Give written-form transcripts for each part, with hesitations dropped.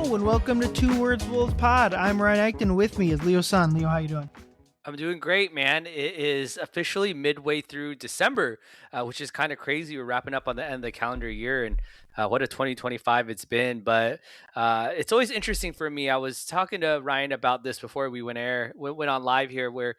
Hello and welcome to Two Words Wolves Pod. I'm Ryan Eichten. With me is Leo Sun. Leo, how you doing? I'm doing great, man. It is officially midway through December, which is kind of crazy. We're wrapping up on the end of the calendar year, and what a 2025 it's been. But it's always interesting for me. I was talking to Ryan about this before we went on live here, where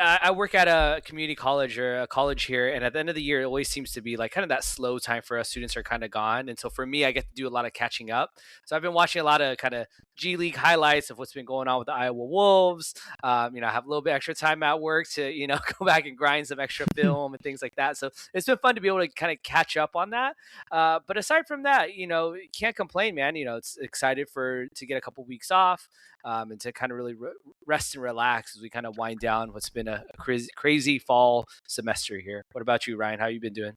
I work at a community college or a college here, and at the end of the year, it always seems to be like kind of that slow time for us. Students are kind of gone, and so for me, I get to do a lot of catching up. So I've been watching a lot of kind of G League highlights of what's been going on with the Iowa Wolves. I have a little bit extra time at work to go back and grind some extra film and things like that. So it's been fun to be able to kind of catch up on that. But aside from that, can't complain, man. It's excited to get a couple weeks off. And to kind of really rest and relax as we kind of wind down what's been a crazy fall semester here. What about you, Ryan? How you been doing?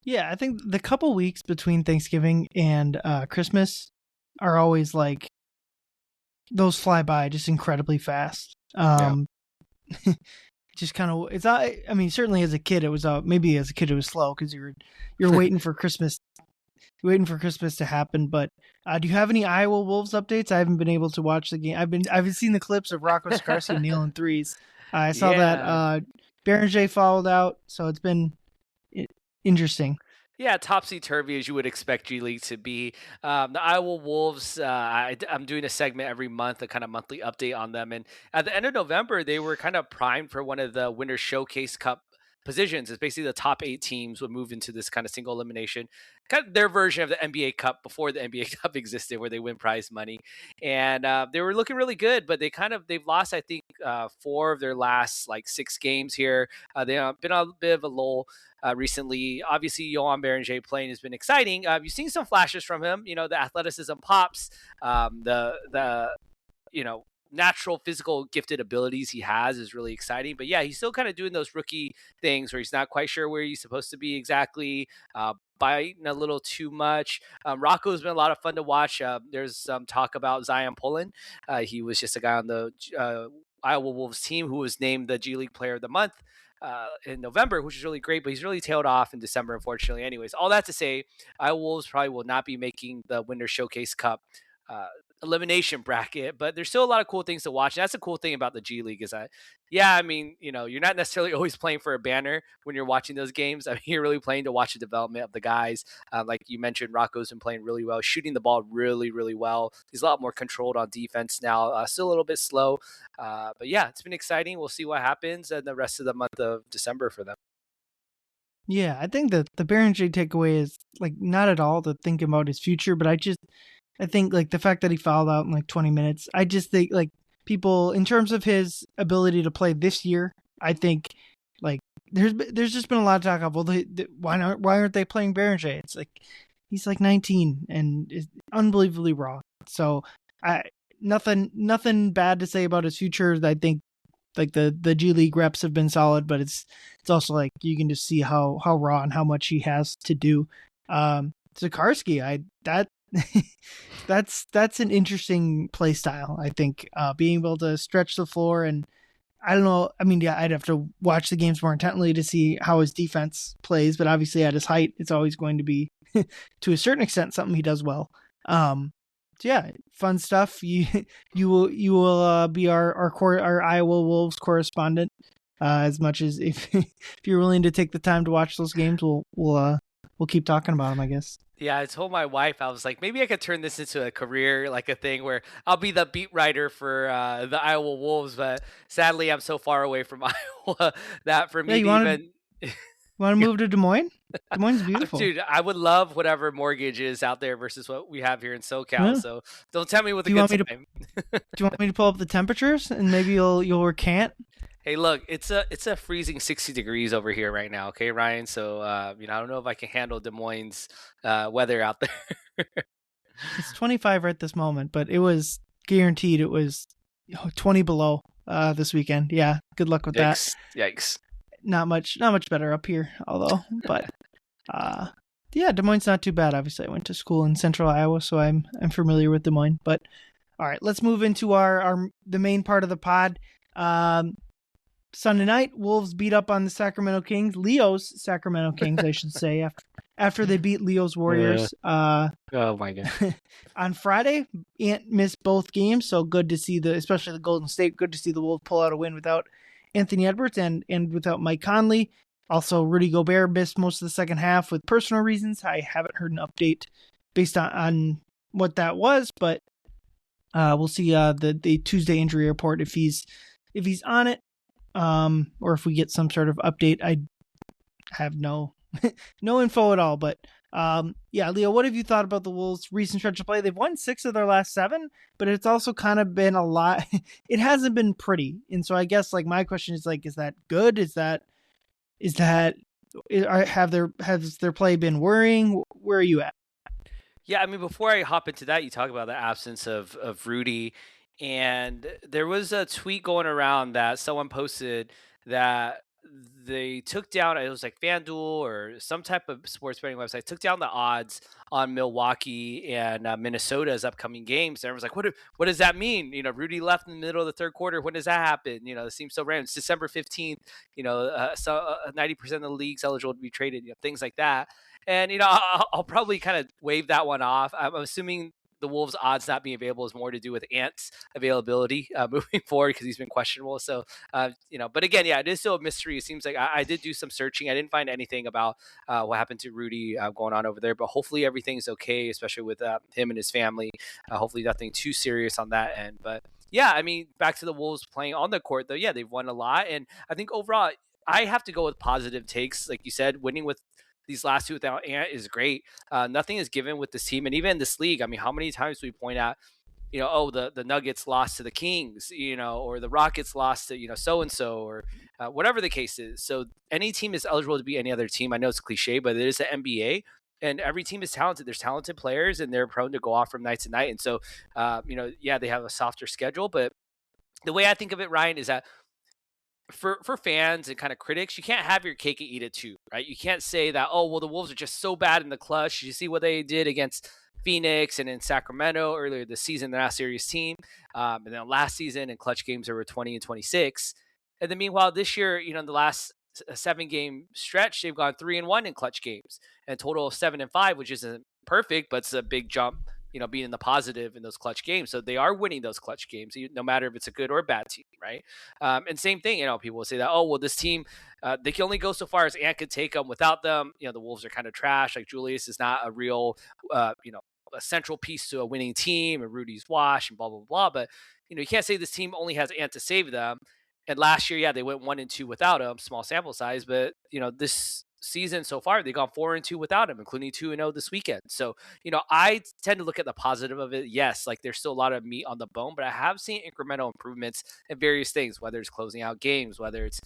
Yeah, I think the couple weeks between Thanksgiving and Christmas are always like, those fly by just incredibly fast. Just kind of, it's, I mean, certainly as a kid, it was, maybe as a kid it was slow because you're waiting for Christmas. Waiting for Christmas to happen, but do you have any Iowa Wolves updates? I haven't been able to watch the game. I've seen the clips of Rocco Scarsi nailing threes. I saw that Berenger fouled out, so it's been interesting. Yeah, topsy-turvy as you would expect G League to be. The Iowa Wolves, I'm doing a segment every month, a kind of monthly update on them. And at the end of November, they were kind of primed for one of the Winter Showcase Cup positions. It's basically the top 8 teams would move into this kind of single elimination, kind of their version of the NBA Cup before the NBA Cup existed, where they win prize money. And they were looking really good, but they've lost, I think, 4 of their last 6 games here. They've been on a bit of a lull recently. Obviously, Johan Berenger playing has been exciting. You've seen some flashes from him. The athleticism pops. The natural physical gifted abilities he has is really exciting. But yeah, he's still kind of doing those rookie things where he's not quite sure where he's supposed to be exactly, biting a little too much. Rocco's been a lot of fun to watch. There's some talk about Zion Pullen. He was just a guy on the Iowa Wolves team who was named the G League Player of the Month in November, which is really great, but he's really tailed off in December, unfortunately. Anyways, all that to say, Iowa Wolves probably will not be making the Winter Showcase Cup elimination bracket, but there's still a lot of cool things to watch. And that's the cool thing about the G League is that, you're not necessarily always playing for a banner when you're watching those games. I mean, you're really playing to watch the development of the guys. Like you mentioned, Rocco's been playing really well, shooting the ball really, really well. He's a lot more controlled on defense now, still a little bit slow. But yeah, it's been exciting. We'll see what happens in the rest of the month of December for them. Yeah, I think that the Berenger takeaway is not at all to think about his future, but I think the fact that he fouled out in 20 minutes, I just think people in terms of his ability to play this year, I think there's just been a lot of talk of, well, why aren't they playing Berenger? It's he's 19 and is unbelievably raw. So nothing bad to say about his future. I think the G League reps have been solid, but it's also you can just see how raw and how much he has to do. Zakarsky, that's an interesting play style. I think being able to stretch the floor, and I don't know. I mean, yeah, I'd have to watch the games more intently to see how his defense plays, but obviously at his height, it's always going to be to a certain extent something he does well. So yeah, fun stuff. You will be our Iowa Wolves correspondent as much as if you're willing to take the time to watch those games, we'll keep talking about them, I guess. Yeah, I told my wife, I was like, maybe I could turn this into a career, a thing where I'll be the beat writer for the Iowa Wolves. But sadly, I'm so far away from Iowa that for me want to move to Des Moines? Des Moines is beautiful. Dude, I would love whatever mortgage is out there versus what we have here in SoCal. Yeah. So don't tell me what the good time. Do you want me to pull up the temperatures and maybe you'll recant? Hey, look, it's a freezing 60 degrees over here right now, okay, Ryan? So, I don't know if I can handle Des Moines weather out there. It's 25 right this moment, but it was guaranteed it was 20 below this weekend. Yeah, good luck with that. Yikes. Not much better up here, although, but yeah, Des Moines not too bad. Obviously, I went to school in Central Iowa, so I'm familiar with Des Moines. But all right, let's move into the main part of the pod. Sunday night, Wolves beat up on the Sacramento Kings, Leo's Sacramento Kings, I should say, after they beat Leo's Uh, Warriors. oh my god. On Friday, Ant missed both games, so good to see especially the Golden State, good to see the Wolves pull out a win without Anthony Edwards and without Mike Conley. Also, Rudy Gobert missed most of the second half with personal reasons. I haven't heard an update based on what that was, but we'll see the Tuesday injury report if he's on it, or if we get some sort of update. I have no info at all, but yeah, Leo, what have you thought about the Wolves' recent stretch of play? They've won 6 of their last 7, but it's also kind of been a lot. It hasn't been pretty, and so I guess like my question is like, is that good? Has their play been worrying? Where are you at? Yeah, I mean, before I hop into that, you talk about the absence of Rudy, and there was a tweet going around that someone posted that they took down, it was like FanDuel or some type of sports betting website, took down the odds on Milwaukee and Minnesota's upcoming games. And everyone's like, what does that mean? Rudy left in the middle of the third quarter. When does that happen? It seems so random. It's December 15th. So 90% of the league's eligible to be traded. Things like that. And I'll probably kind of wave that one off. I'm assuming the Wolves' odds not being available is more to do with Ant's availability moving forward because he's been questionable. So, but again, yeah, it is still a mystery. It seems like I did do some searching. I didn't find anything about what happened to Rudy going on over there, but hopefully everything's okay, especially with him and his family. Hopefully nothing too serious on that end. But yeah, I mean, back to the Wolves playing on the court, though. Yeah, they've won a lot. And I think overall, I have to go with positive takes. Like you said, winning with these last 2 without Ant is great. Nothing is given with this team, and even in this league. I mean, how many times do we point out, the Nuggets lost to the Kings, or the Rockets lost to so and so, or whatever the case is. So any team is eligible to be any other team. I know it's cliche, but it is the NBA, and every team is talented. There's talented players, and they're prone to go off from night to night. And so, yeah, they have a softer schedule, but the way I think of it, Ryan, is that for fans and kind of critics, you can't have your cake and eat it too, right? You can't say that, oh, well, the Wolves are just so bad in the clutch. You see what they did against Phoenix and in Sacramento earlier this season. They're not a serious team. And then last season in clutch games, there were 20 and 26. And then meanwhile, this year, in the last 7-game stretch, they've gone 3-1 in clutch games and a total of 7-5, which isn't perfect, but it's a big jump, being in the positive in those clutch games. So they are winning those clutch games, no matter if it's a good or bad team, right? And same thing, people will say that, oh, well, this team, they can only go so far as Ant could take them. Without them, the Wolves are kind of trash. Like Julius is not a real, a central piece to a winning team, and Rudy's wash and blah, blah, blah. But, you can't say this team only has Ant to save them. And last year, yeah, they went 1-2 without him, small sample size. But, this season so far, they've gone 4-2 without him, including 2-0 this weekend. So, I tend to look at the positive of it. Yes, like there's still a lot of meat on the bone, but I have seen incremental improvements in various things, whether it's closing out games, whether it's,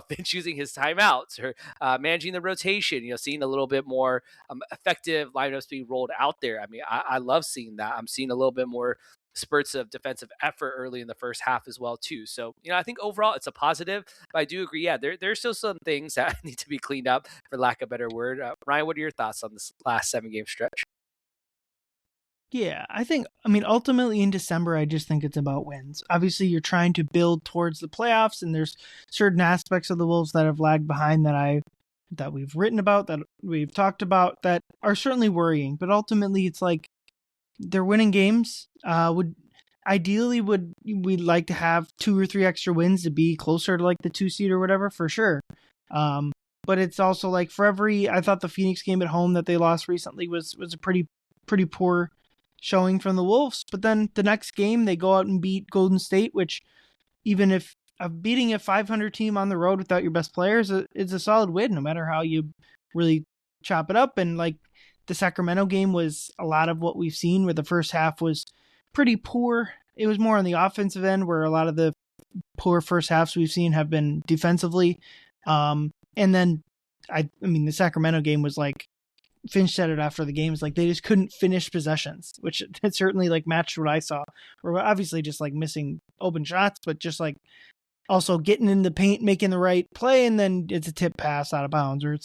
Finch using his timeouts or managing the rotation, seeing a little bit more effective lineups being rolled out there. I mean, I love seeing that. I'm seeing a little bit more spurts of defensive effort early in the first half as well too. So, I think overall it's a positive, but I do agree. Yeah, there's still some things that need to be cleaned up, for lack of a better word. Ryan, what are your thoughts on this last 7-game stretch? Yeah, I mean, ultimately in December, I just think it's about wins. Obviously, you're trying to build towards the playoffs, and there's certain aspects of the Wolves that have lagged behind that we've written about, that we've talked about, that are certainly worrying. But ultimately, it's like they're winning games. We'd like to have 2 or 3 extra wins to be closer to like the 2 seed or whatever, for sure. But it's also like I thought the Phoenix game at home that they lost recently was a pretty poor showing from the Wolves. But then the next game they go out and beat Golden State, which, even if beating a 500 team on the road without your best players, is a solid win, no matter how you really chop it up. And like the Sacramento game was a lot of what we've seen, where the first half was pretty poor. It was more on the offensive end, where a lot of the poor first halves we've seen have been defensively. And then I mean, the Sacramento game was like, Finch said it after the game, is like they just couldn't finish possessions, which it certainly like matched what I saw. We're obviously just like missing open shots, but just like also getting in the paint, making the right play, and then it's a tip pass out of bounds, or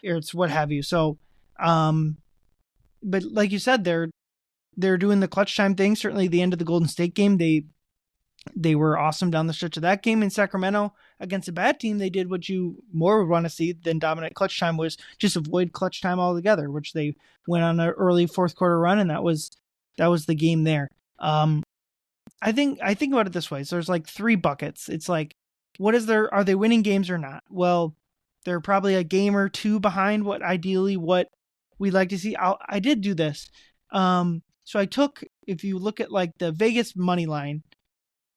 it's what have you. So, but like you said, they're doing the clutch time thing. Certainly, the end of the Golden State game, they were awesome down the stretch of that game. In Sacramento, against a bad team, they did what you more would want to see than dominant clutch time, was just avoid clutch time altogether, which they went on an early fourth quarter run, and that was the game there. I think about it this way. So there's like three buckets. It's like, are they winning games or not? Well, they're probably a game or two behind what we'd like to see. I did do this. So I took, if you look at like the Vegas money line,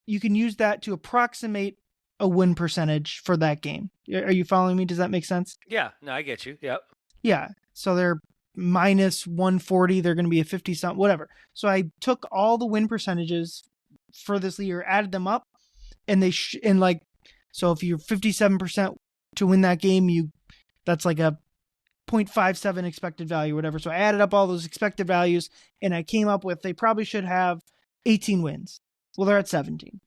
you can use that to approximate a win percentage for that game. Are you following me? Does that make sense? Yeah, no, I get you. Yep. Yeah. So they're minus 140. They're going to be a 50 something, whatever. So I took all the win percentages for this year, added them up, and so if you're 57% to win that game, that's like a 0.57 expected value, whatever. So I added up all those expected values, and I came up with they probably should have 18 wins. Well, they're at 17.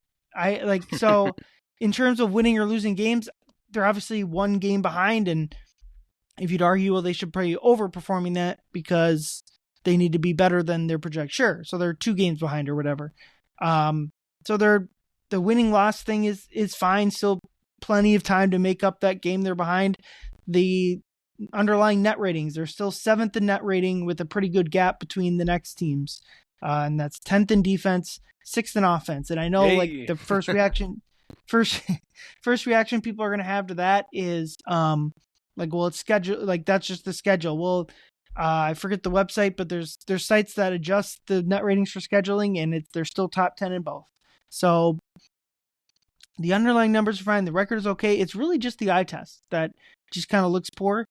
So in terms of winning or losing games, they're obviously one game behind, and if you'd argue, well, they should probably overperforming that because they need to be better than their project. Sure. So they're 2 games behind or whatever. So the winning loss thing is fine. Still plenty of time to make up that game they're behind. The underlying net ratings, they're still 7th in net rating with a pretty good gap between the next teams. And that's 10th in defense, 6th in offense. And I know like the first reaction people are going to have to that is, well, it's schedule, like that's just the schedule. Well, I forget the website, but there's sites that adjust the net ratings for scheduling, and they're still top 10 in both. So the underlying numbers are fine. The record is okay. It's really just the eye test that just kind of looks poor.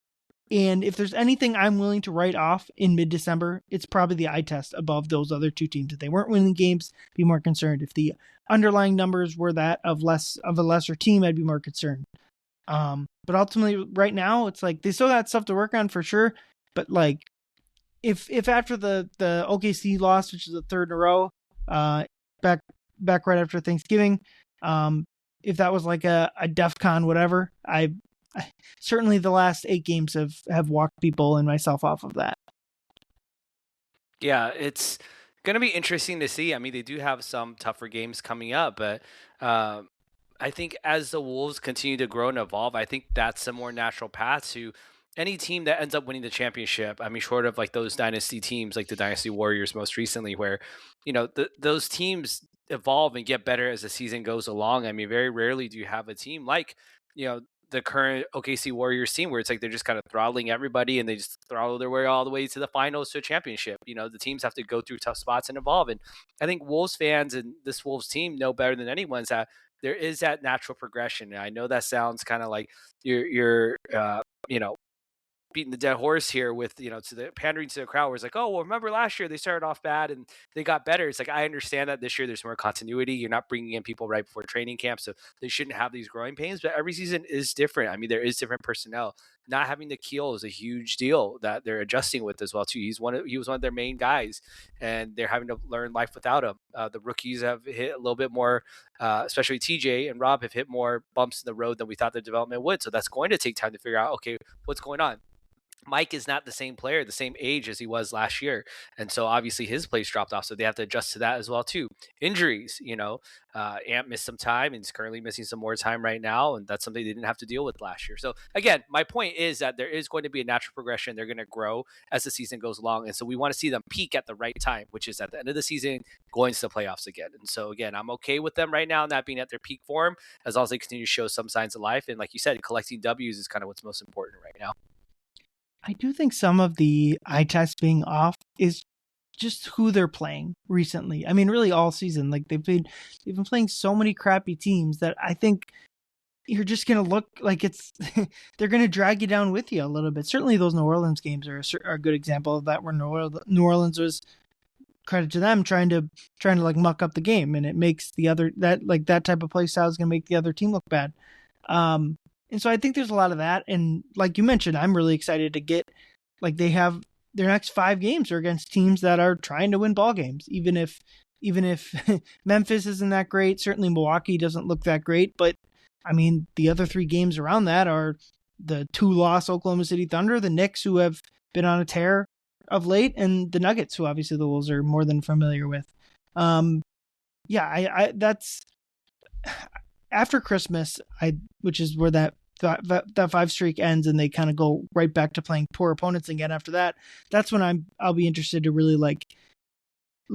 And if there's anything I'm willing to write off in mid-December, it's probably the eye test above those other 2 teams. If they weren't winning games, I'd be more concerned. If the underlying numbers were that of a lesser team, I'd be more concerned. But ultimately, right now, it's like they still got stuff to work on for sure. But like, if after the OKC loss, which is the 3rd in a row, back right after Thanksgiving, if that was like a DEFCON whatever, I certainly the last 8 games have walked people and myself off of that. Yeah, it's going to be interesting to see. I mean, they do have some tougher games coming up, but I think as the Wolves continue to grow and evolve, I think that's a more natural path to any team that ends up winning the championship. I mean, short of like those dynasty teams, like the Dynasty Warriors most recently, where, those teams evolve and get better as the season goes along. I mean, very rarely do you have a team like, the current OKC Warriors team where it's like they're just kind of throttling everybody and they just throttle their way all the way to the finals to a championship. The teams have to go through tough spots and evolve. And I think Wolves fans and this Wolves team know better than anyone that there is that natural progression. And I know that sounds kind of like you're beating the dead horse here with, to the pandering to the crowd where it's like, oh, well, remember last year they started off bad and they got better. It's like, I understand that this year there's more continuity. You're not bringing in people right before training camp, so they shouldn't have these growing pains, but every season is different. I mean, there is different personnel. Not having the Keel is a huge deal that they're adjusting with as well too. He was one of their main guys, and they're having to learn life without him. The rookies have hit a little bit more, especially TJ and Rob have hit more bumps in the road than we thought the development would. So that's going to take time to figure out, okay, what's going on. Mike is not the same player, the same age as he was last year. And so obviously his place dropped off. So they have to adjust to that as well too. Injuries, Ant missed some time and he's currently missing some more time right now. And that's something they didn't have to deal with last year. So again, my point is that there is going to be a natural progression. They're going to grow as the season goes along. And so we want to see them peak at the right time, which is at the end of the season, going to the playoffs again. And so again, I'm okay with them right now not being at their peak form as long as they continue to show some signs of life. And like you said, collecting W's is kind of what's most important right now. I do think some of the eye test being off is just who they're playing recently. I mean, really all season. Like they've been playing so many crappy teams that I think you're just going to look like they're going to drag you down with you a little bit. Certainly those New Orleans games are a good example of that, where New Orleans was, credit to them, trying to like muck up the game, and it makes that type of play style is going to make the other team look bad. And so I think there's a lot of that. And like you mentioned, I'm really excited to get, like, they have their next 5 games are against teams that are trying to win ball games. Even if Memphis isn't that great, certainly Milwaukee doesn't look that great. But I mean, the other 3 games around that are the 2-loss Oklahoma City Thunder, the Knicks, who have been on a tear of late, and the Nuggets, who obviously the Wolves are more than familiar with. after Christmas, which is where that 5 streak ends, and they kind of go right back to playing poor opponents again. After that, that's when I'll be interested to really like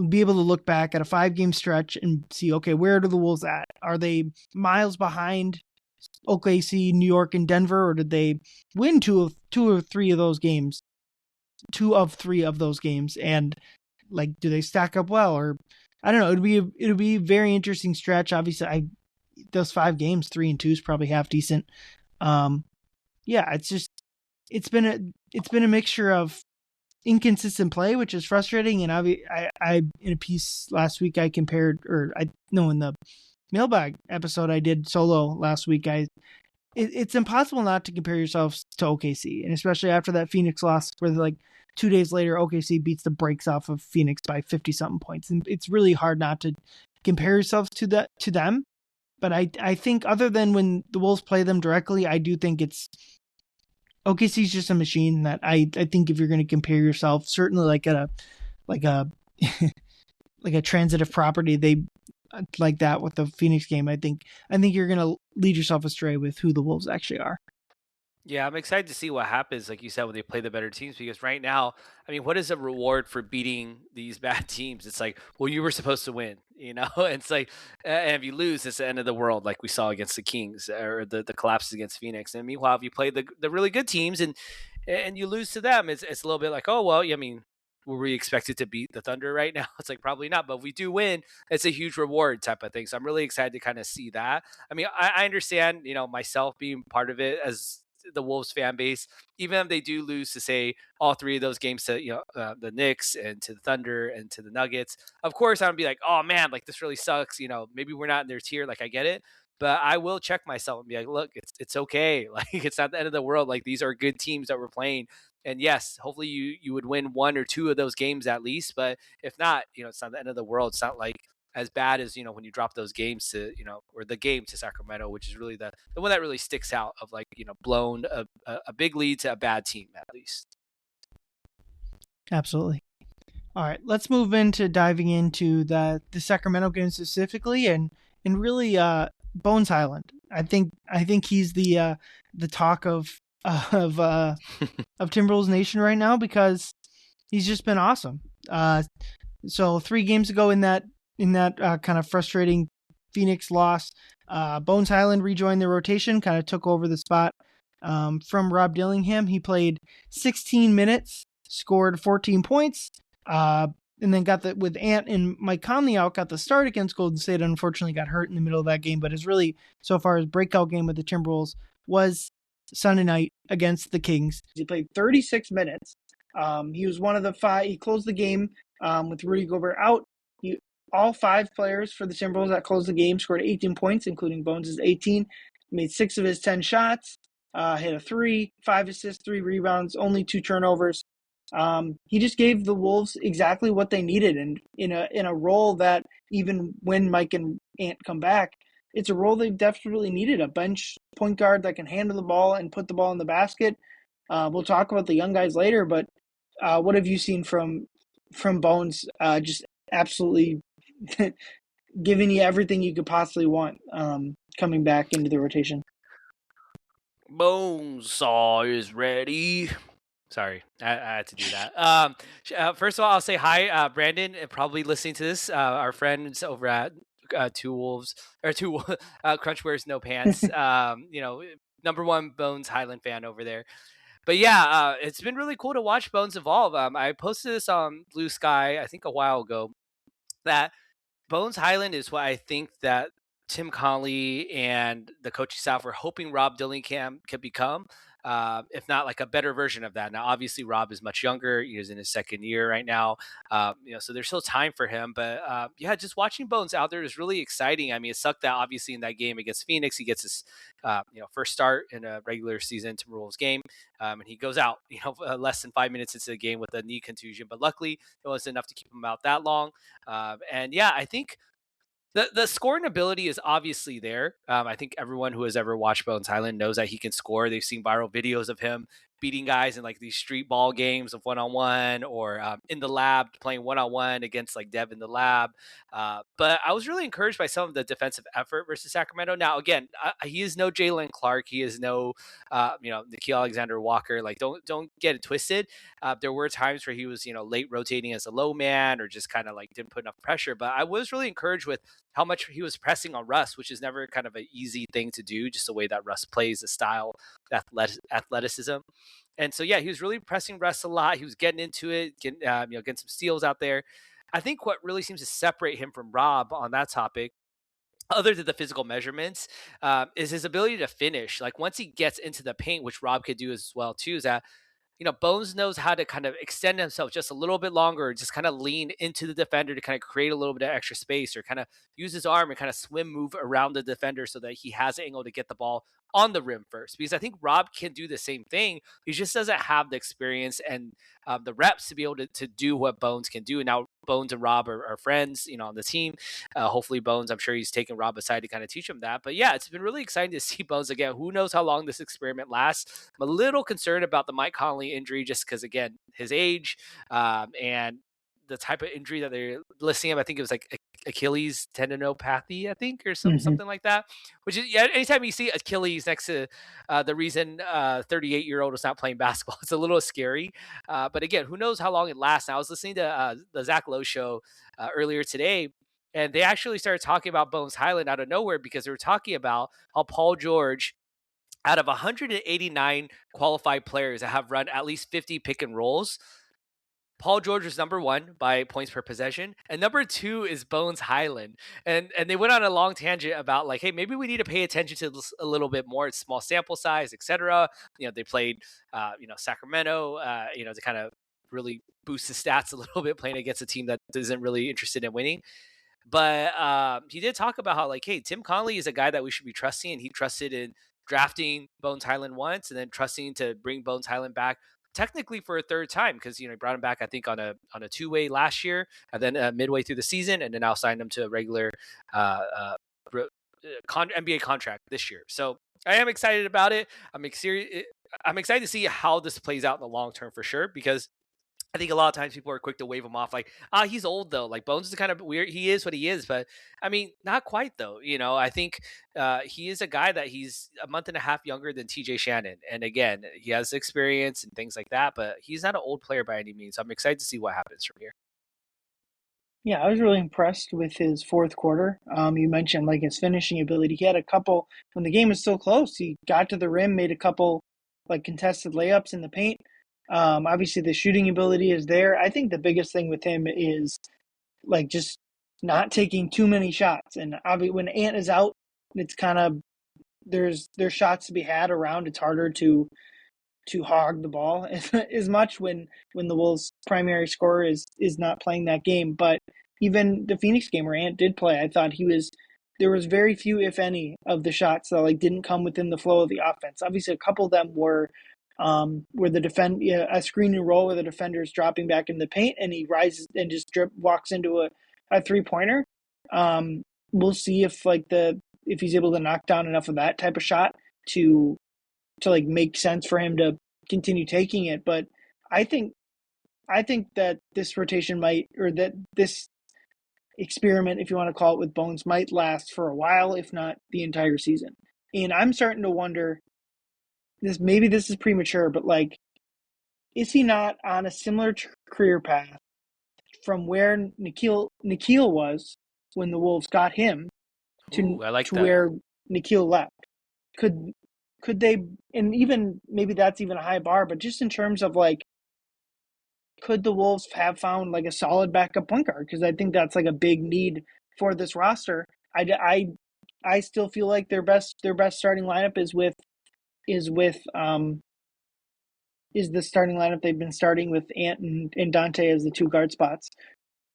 be able to look back at a 5 game stretch and see, okay, where are the Wolves at? Are they miles behind OKC, New York, and Denver, or did they win two or three of those games? 2 of 3 of those games, and like, do they stack up well? Or I don't know. It'd be a very interesting stretch. Obviously, those 5 games, 3-2 is probably half decent. Yeah, it's been a mixture of inconsistent play, which is frustrating. And I in a piece last week I compared, or I no in the mailbag episode I did solo last week, it's impossible not to compare yourselves to OKC, and especially after that Phoenix loss, where like 2 days later OKC beats the brakes off of Phoenix by 50 something points, and it's really hard not to compare yourselves to them. But I think other than when the Wolves play them directly, I do think it's OKC is just a machine that I think if you're going to compare yourself, certainly like a like a like a transitive property, they like that with the Phoenix game. I think you're going to lead yourself astray with who the Wolves actually are. Yeah, I'm excited to see what happens, like you said, when they play the better teams. Because right now, I mean, what is a reward for beating these bad teams? It's like, well, you were supposed to win, you know. It's like, and if you lose, it's the end of the world, like we saw against the Kings or the collapses against Phoenix. And meanwhile, if you play the really good teams and you lose to them, it's a little bit like, oh well, I mean, were we expected to beat the Thunder right now? It's like probably not, but if we do win, it's a huge reward type of thing. So I'm really excited to kind of see that. I mean, I understand, you know, myself being part of it as the Wolves fan base, even if they do lose to say all 3 of those games to, you know, the Knicks and to the Thunder and to the Nuggets. Of course, I'm gonna be like, oh man, like this really sucks. You know, maybe we're not in their tier. Like I get it, but I will check myself and be like, look, it's okay. Like it's not the end of the world. Like these are good teams that we're playing. And yes, hopefully you would win 1 or 2 of those games at least. But if not, you know, it's not the end of the world. It's not like as bad as, you know, when you drop those games to, you know, or the game to Sacramento, which is really the one that really sticks out of like, you know, blown a big lead to a bad team at least. Absolutely. All right, let's move into diving into the Sacramento game specifically, and really Bones Hyland. I think he's the talk of of Timberwolves Nation right now, because he's just been awesome. So 3 games ago in that kind of frustrating Phoenix loss, Bones Hyland rejoined the rotation, kind of took over the spot from Rob Dillingham. He played 16 minutes, scored 14 points, and then with Ant and Mike Conley out, got the start against Golden State. Unfortunately, got hurt in the middle of that game, but his really, so far, his breakout game with the Timberwolves was Sunday night against the Kings. He played 36 minutes. He was one of the 5. He closed the game with Rudy Gobert out. All 5 players for the Timberwolves that closed the game scored 18 points, including Bones' 18. He made 6 of his 10 shots, hit a 3, 5 assists, 3 rebounds, only 2 turnovers. He just gave the Wolves exactly what they needed, and in a role that even when Mike and Ant come back, it's a role they desperately needed, a bench point guard that can handle the ball and put the ball in the basket. We'll talk about the young guys later, but what have you seen from Bones? Just absolutely giving you everything you could possibly want coming back into the rotation. Bonesaw is ready. Sorry, I had to do that. First of all, I'll say hi, Brandon, probably listening to this. Our friends over at Two Wolves or Two Crunch Wears No Pants. You know, #1 Bones Hyland fan over there. But yeah, it's been really cool to watch Bones evolve. I posted this on Blue Sky, I think a while ago, that Bones Hyland is what I think that Tim Conley and the coaching staff were hoping Rob Dillingham could become, if not like a better version of that. Now, obviously, Rob is much younger; he's in his 2nd year right now, you know, so there's still time for him. But yeah, just watching Bones out there is really exciting. I mean, it sucked that obviously in that game against Phoenix, he gets his you know, first start in a regular season Timberwolves game, and he goes out, you know, less than 5 minutes into the game with a knee contusion. But luckily, it wasn't enough to keep him out that long. And yeah, I think the scoring ability is obviously there. I think everyone who has ever watched Bones Hyland knows that he can score. They've seen viral videos of him beating guys in like these street ball games of one-on-one, or in the lab playing one-on-one against like Dev in the lab. But I was really encouraged by some of the defensive effort versus Sacramento. Now, again, he is no Jalen Clark. He is no, Nikhil Alexander Walker. Like, don't get it twisted. There were times where he was, late rotating as a low man, or just kind of like didn't put enough pressure. But I was really encouraged with how much he was pressing on Russ, which is never kind of an easy thing to do, just the way that Russ plays, the style, athleticism. And so, yeah, he was really pressing Russ a lot. He was getting into it, getting some steals out there. I think what really seems to separate him from Rob on that topic, other than the physical measurements, is his ability to finish. Like, once he gets into the paint, which Rob could do as well too, is that Bones knows how to kind of extend himself just a little bit longer, just kind of lean into the defender to kind of create a little bit of extra space, or kind of use his arm and kind of swim move around the defender so that he has an angle to get the ball on the rim first. Because I think Rob can do the same thing. He just doesn't have the experience and the reps to be able to do what Bones can do. And now Bones and Rob are friends, on the team. Hopefully Bones, I'm sure he's taking Rob aside to kind of teach him that. But yeah, it's been really exciting to see Bones again. Who knows how long this experiment lasts? I'm a little concerned about the Mike Conley injury, just because, again, his age, and the type of injury that they're listing him. I think it was like Achilles tendinopathy, I think, or Hmm. something like that. Which is, yeah, anytime you see Achilles next to the reason 38-year-old is not playing basketball, it's a little scary. But again, who knows how long it lasts? I was listening to the Zach Lowe show earlier today, and they actually started talking about Bones Hyland out of nowhere, because they were talking about how Paul George, out of 189 qualified players that have run at least 50 pick and rolls, Paul George was number one by points per possession, and number two is Bones Hyland. And they went on a long tangent about, like, hey, maybe we need to pay attention to this a little bit more. It's small sample size, etc. They played, Sacramento, to kind of really boost the stats a little bit, playing against a team that isn't really interested in winning. But he did talk about how, like, hey, Tim Conley is a guy that we should be trusting, and he trusted in drafting Bones Hyland once, and then trusting to bring Bones Hyland back technically for a third time, because he brought him back, I think, on a two-way last year, and then midway through the season, and then now signed him to a regular NBA contract this year. So I am excited about it. I'm excited to see how this plays out in the long term, for sure, because I think a lot of times people are quick to wave him off, like, he's old though. Like, Bones is kind of weird. He is what he is, but I mean, not quite though. I think he is a guy that he's a month and a half younger than TJ Shannon. And again, he has experience and things like that, but he's not an old player by any means. So I'm excited to see what happens from here. Yeah, I was really impressed with his fourth quarter. You mentioned like his finishing ability. He had a couple when the game was still close. He got to the rim, made a couple like contested layups in the paint. Obviously, the shooting ability is there. I think the biggest thing with him is like just not taking too many shots. And obviously, when Ant is out, it's kind of there's shots to be had around. It's harder to hog the ball as much when the Wolves' primary scorer is not playing that game. But even the Phoenix game where Ant did play, I thought there was very few, if any, of the shots that like didn't come within the flow of the offense. Obviously, a couple of them were where a screen and roll where the defender is dropping back in the paint and he rises and just walks into a 3-pointer. We'll see if he's able to knock down enough of that type of shot to like make sense for him to continue taking it. But I think that this rotation that this experiment, if you want to call it, with Bones might last for a while, if not the entire season. And I'm starting to wonder, maybe this is premature, but like, is he not on a similar career path from where Nikhil was when the Wolves got him Ooh, I like to that. where Nikhil left? Could they, and even maybe that's even a high bar, but just in terms of like, could the Wolves have found like a solid backup point guard? Because I think that's like a big need for this roster. I still feel like their best starting lineup is the starting lineup they've been starting with Ant and Dante as the two guard spots.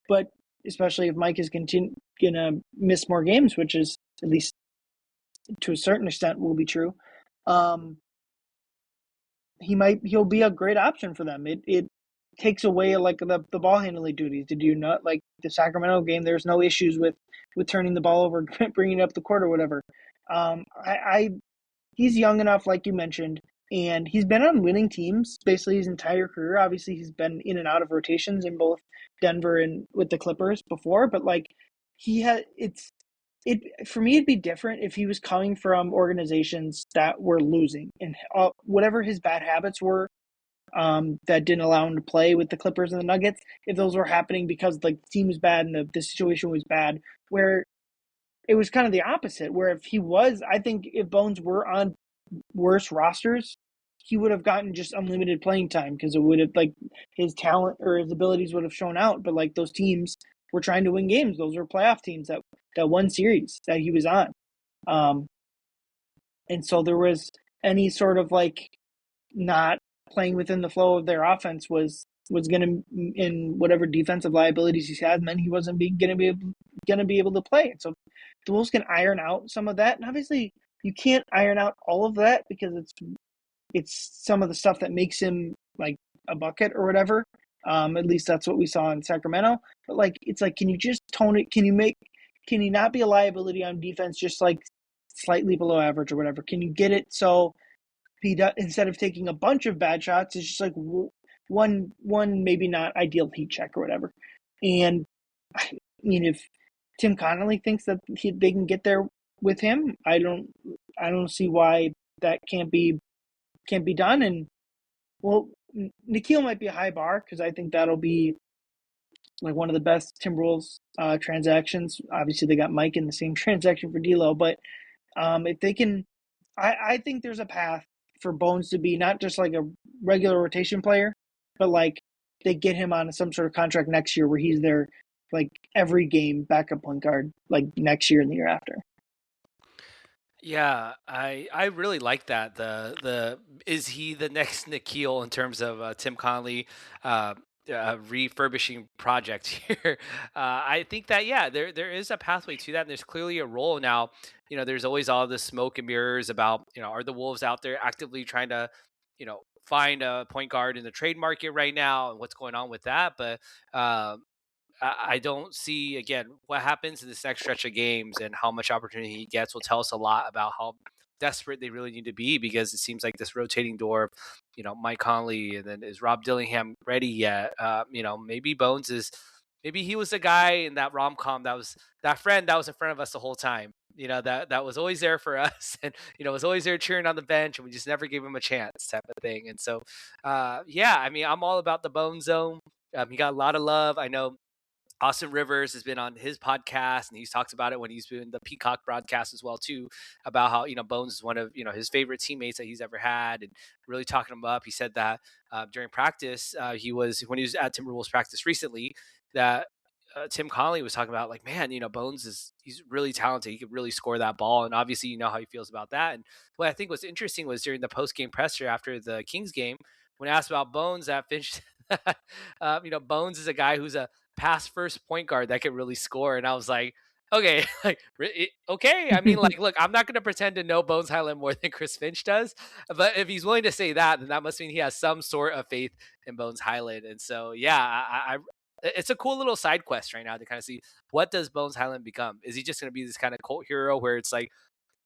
But especially if Mike is gonna miss more games, which is at least to a certain extent will be true. He'll be a great option for them. It takes away like the ball handling duties. Did you not like the Sacramento game? There's no issues with turning the ball over, bringing it up the court or whatever. He's young enough, like you mentioned. and he's been on winning teams basically his entire career. Obviously, he's been in and out of rotations in both Denver and with the Clippers before, but like he had it for me it'd be different if he was coming from organizations that were losing and whatever his bad habits were that didn't allow him to play with the Clippers and the Nuggets, if those were happening because like the team was bad and the situation was bad, where it was kind of the opposite, where if he was, I think if Bones were on worse rosters, he would have gotten just unlimited playing time because it would have like his talent or his abilities would have shown out. But like those teams were trying to win games; those were playoff teams that won series that he was on, and so there was any sort of like not playing within the flow of their offense was going to, in whatever defensive liabilities he had, meant he wasn't going to be able to play. So the Wolves can iron out some of that, and obviously you can't iron out all of that because it's some of the stuff that makes him like a bucket or whatever. At least that's what we saw in Sacramento. But like it's like, can you just tone it? Can you not be a liability on defense just like slightly below average or whatever? Can you get it so he does, instead of taking a bunch of bad shots, it's just like one maybe not ideal heat check or whatever. And I mean, if Tim Connolly thinks that they can get there with him, I don't see why that can't be done. And well, Nikhil might be a high bar because I think that'll be like one of the best Timberwolves transactions. Obviously, they got Mike in the same transaction for D'Lo, but if they can, I think there's a path for Bones to be not just like a regular rotation player, but like they get him on some sort of contract next year where he's their like every game backup point guard like next year and the year after. Yeah, I really like that. The is he the next Nikhil in terms of Tim Conley refurbishing project here? I think that yeah, there is a pathway to that. And there's clearly a role now. There's always all this smoke and mirrors about are the Wolves out there actively trying to find a point guard in the trade market right now and what's going on with that, but. I don't see again what happens in this next stretch of games and how much opportunity he gets will tell us a lot about how desperate they really need to be because it seems like this rotating door of Mike Conley and then is Rob Dillingham ready yet? Maybe Bones is maybe he was the guy in that rom com that was that friend that was in front of us the whole time. That was always there for us and was always there cheering on the bench and we just never gave him a chance type of thing. And so yeah, I mean I'm all about the Bone Zone. He got a lot of love. I know Austin Rivers has been on his podcast and he's talked about it when he's doing the Peacock broadcast as well too, about how Bones is one of his favorite teammates that he's ever had and really talking him up. He said that during practice when he was at Timberwolves practice recently that Tim Connolly was talking about like, man, Bones he's really talented. He could really score that ball. And obviously, how he feels about that. And what I think was interesting was during the post game presser after the Kings game, when asked about Bones at Finch, Bones is a guy who's a pass first point guard that could really score. And I was like, okay, like, okay. I mean, like, look, I'm not going to pretend to know Bones Hyland more than Chris Finch does, but if he's willing to say that, then that must mean he has some sort of faith in Bones Hyland. And so, yeah, it's a cool little side quest right now to kind of see what does Bones Hyland become. Is he just going to be this kind of cult hero where it's like,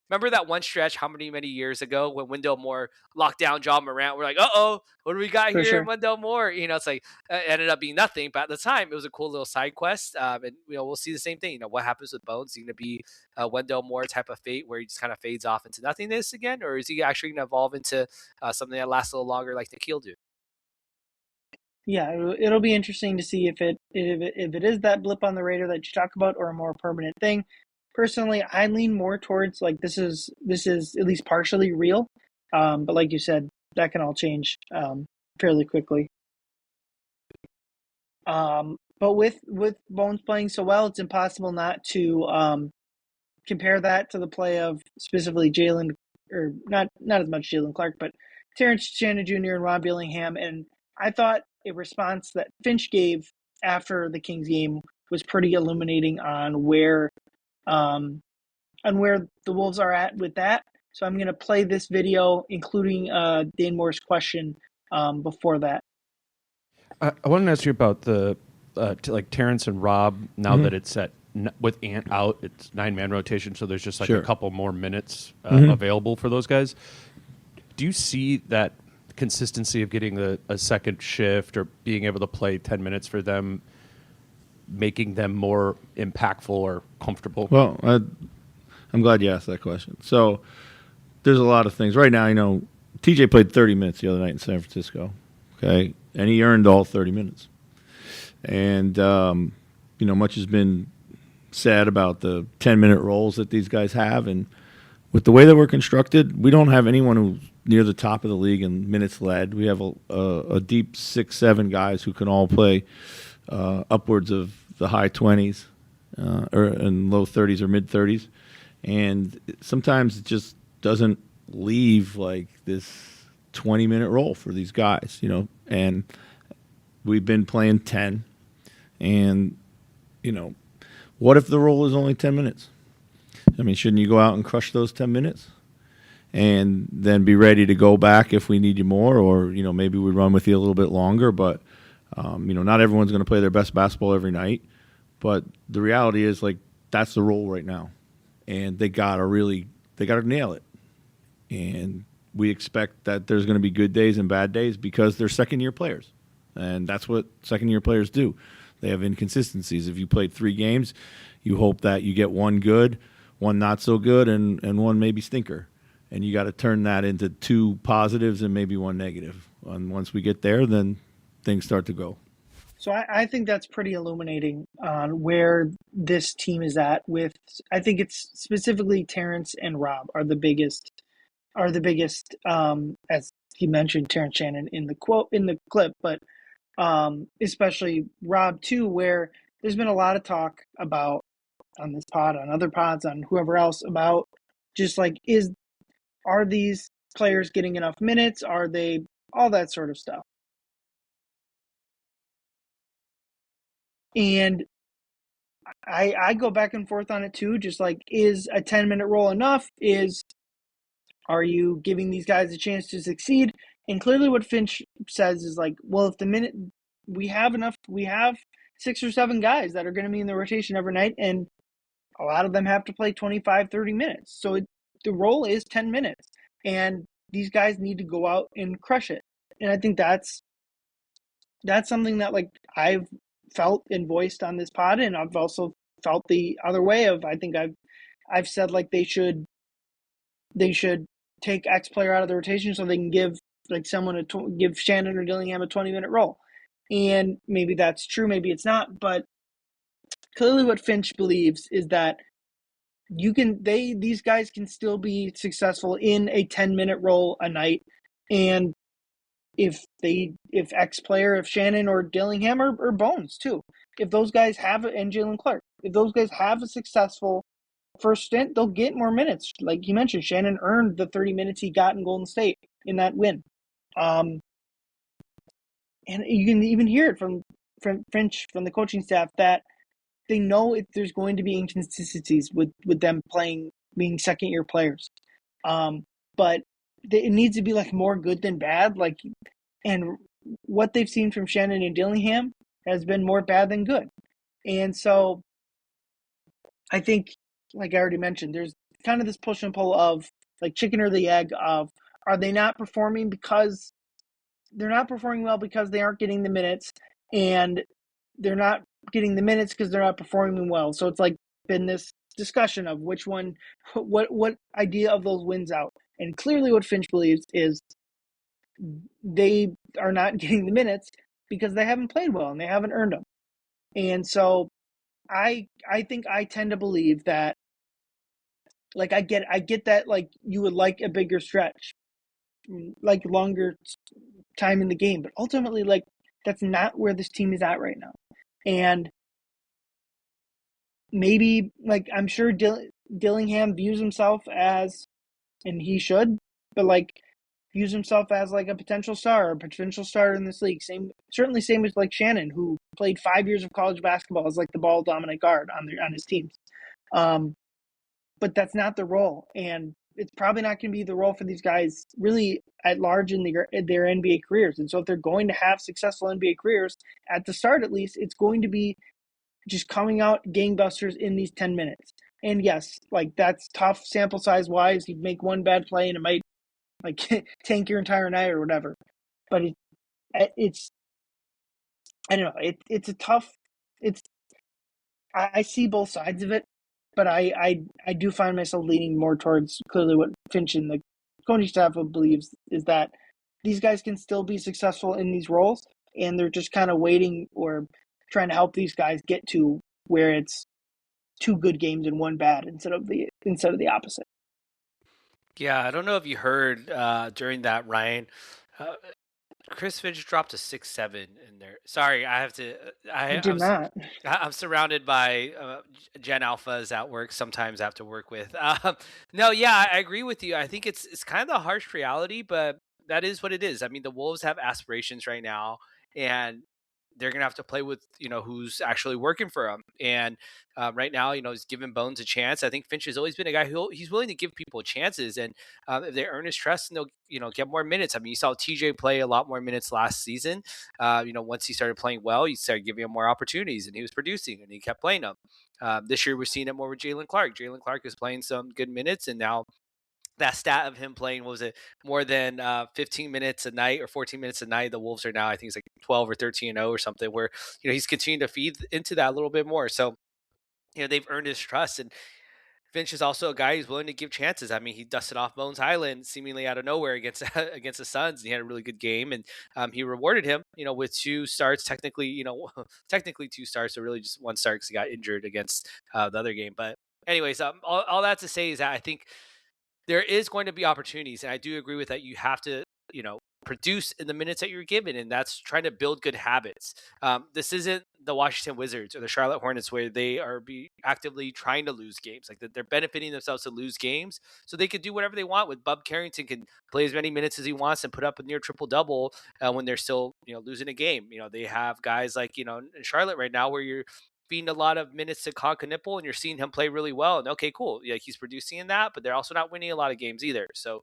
remember that one stretch how many years ago when Wendell Moore locked down John Morant? We're like, uh-oh, what do we got For here sure. in Wendell Moore? It's like it ended up being nothing. But at the time, it was a cool little side quest. And, we'll see the same thing. What happens with Bones? Is he going to be a Wendell Moore type of fate where he just kind of fades off into nothingness again? Or is he actually going to evolve into something that lasts a little longer like Nikhil do? Yeah, it'll be interesting to see if it is that blip on the radar that you talk about or a more permanent thing. Personally, I lean more towards like this is at least partially real, but like you said, that can all change fairly quickly. But with Bones playing so well, it's impossible not to compare that to the play of specifically Jalen, or not as much Jalen Clark, but Terrence Shannon Jr. and Rob Dillingham. And I thought a response that Finch gave after the Kings game was pretty illuminating on where the Wolves are at with that. So I'm going to play this video, including Dane Moore's question before that. I wanted to ask you about the like Terrence and Rob. Now that it's at with Ant out, it's 9-man rotation, so there's just like a couple more minutes available for those guys. do you see that consistency of getting a second shift or being able to play 10 minutes for them making them more impactful or comfortable? Well, I'm glad you asked that question. So there's a lot of things. Right now, TJ played 30 minutes the other night in San Francisco, okay? And he earned all 30 minutes. And, much has been said about the 10-minute roles that these guys have. And with the way that we're constructed, we don't have anyone who's near the top of the league in minutes led. We have a deep 6-7 guys who can all play upwards of the high 20s or in low 30s or mid 30s. And sometimes it just doesn't leave like this 20-minute role for these guys, and we've been playing 10. And, what if the role is only 10 minutes? I mean, shouldn't you go out and crush those 10 minutes and then be ready to go back if we need you more, or, maybe we run with you a little bit longer, but, not everyone's going to play their best basketball every night. But the reality is, like, that's the role right now. And they got to nail it. And we expect that there's going to be good days and bad days because they're second-year players. And that's what second-year players do. They have inconsistencies. If you played 3 games, you hope that you get one good, one not so good, and one maybe stinker. And you got to turn that into 2 positives and maybe 1 negative. And once we get there, then things start to go. So I think that's pretty illuminating on where this team is at with, I think it's specifically Terrence and Rob are the biggest, as he mentioned, Terrence Shannon in the clip, but especially Rob too, where there's been a lot of talk about on this pod, on other pods, on whoever else, about just like, are these players getting enough minutes? Are they, all that sort of stuff. And I go back and forth on it too, just like, is a 10-minute role enough? Are you giving these guys a chance to succeed? And clearly what Finch says is like, well, if we have 6 or 7 guys that are going to be in the rotation every night, and a lot of them have to play 25, 30 minutes. So the role is 10 minutes, and these guys need to go out and crush it. And I think that's something that, like, I've felt and voiced on this pod, and I've also felt the other way of, I think I've said, like, they should take X player out of the rotation so they can give like someone give Shannon or Dillingham a 20-minute role. And maybe that's true, maybe it's not, but clearly what Finch believes is that these guys can still be successful in a 10-minute role a night. And if X player, if Shannon or Dillingham or Bones too, if those guys and Jalen Clark, if those guys have a successful first stint, they'll get more minutes. Like you mentioned, Shannon earned the 30 minutes he got in Golden State in that win. And you can even hear it from Finch, from the coaching staff, that they know there's going to be inconsistencies with them being second-year players. But it needs to be like more good than bad. Like, and what they've seen from Shannon and Dillingham has been more bad than good. And so I think, like I already mentioned, there's kind of this push and pull of like chicken or the egg of, are they not performing because they're not performing well because they aren't getting the minutes, and they're not getting the minutes because they're not performing well. So it's like been this discussion of which one, what idea of those wins out. And clearly what Finch believes is they are not getting the minutes because they haven't played well and they haven't earned them. And so I think I tend to believe that, like, I get that, like, you would like a bigger stretch, like longer time in the game, but ultimately, like, that's not where this team is at right now. And maybe, like, I'm sure Dillingham views himself as, and he should, but like views himself as like a potential star, a potential starter in this league. Certainly same as like Shannon, who played 5 years of college basketball as like the ball dominant guard on his teams. But that's not the role, and it's probably not going to be the role for these guys really at large in their NBA careers. And so if they're going to have successful NBA careers, at the start at least, it's going to be just coming out gangbusters in these 10 minutes. And yes, like, that's tough sample size wise. You'd make one bad play and it might like tank your entire night or whatever. But it's I don't know. It's a tough. It's I see both sides of it, but I do find myself leaning more towards clearly what Finch and the coaching staff believes is that these guys can still be successful in these roles, and they're just kind of waiting or trying to help these guys get to where it's 2 good games and 1 bad instead of the opposite. Yeah, I don't know if you heard during that, Ryan. Uh, Chris Finch dropped a 6-7 in there. Sorry, I have to. I did not. I'm surrounded by Gen Alphas at work. Sometimes I have to work with. No, yeah, I agree with you. I think it's kind of the harsh reality, but that is what it is. I mean, the Wolves have aspirations right now, and they're gonna have to play with who's actually working for them. And right now, he's giving Bones a chance. I think Finch has always been a guy who he's willing to give people chances, and if they earn his trust, and they'll get more minutes. I mean, you saw TJ play a lot more minutes last season. Once he started playing well, he started giving him more opportunities, and he was producing, and he kept playing them. This year, we're seeing it more with Jalen Clark. Jalen Clark is playing some good minutes, and now that stat of him playing, what was it, more than 15 minutes a night or 14 minutes a night, the Wolves are now, I think it's like 12 or 13-0 or something, where he's continuing to feed into that a little bit more. So they've earned his trust. And Finch is also a guy who's willing to give chances. I mean, he dusted off Bones Hyland seemingly out of nowhere against against the Suns, and he had a really good game. And he rewarded him, with 2 starts. Technically, technically 2 starts, so really just 1 start because he got injured against the other game. But anyways, all that to say is that I think there is going to be opportunities, and I do agree with that. You have to, produce in the minutes that you're given, and that's trying to build good habits. This isn't the Washington Wizards or the Charlotte Hornets where they are actively trying to lose games. Like they're benefiting themselves to lose games, so they could do whatever they want. With Bub Carrington can play as many minutes as he wants and put up a near triple double when they're still losing a game. They have guys like in Charlotte right now where you're feeding a lot of minutes to Concanipple, and you're seeing him play really well. And okay, cool. Yeah, he's producing in that, but they're also not winning a lot of games either. So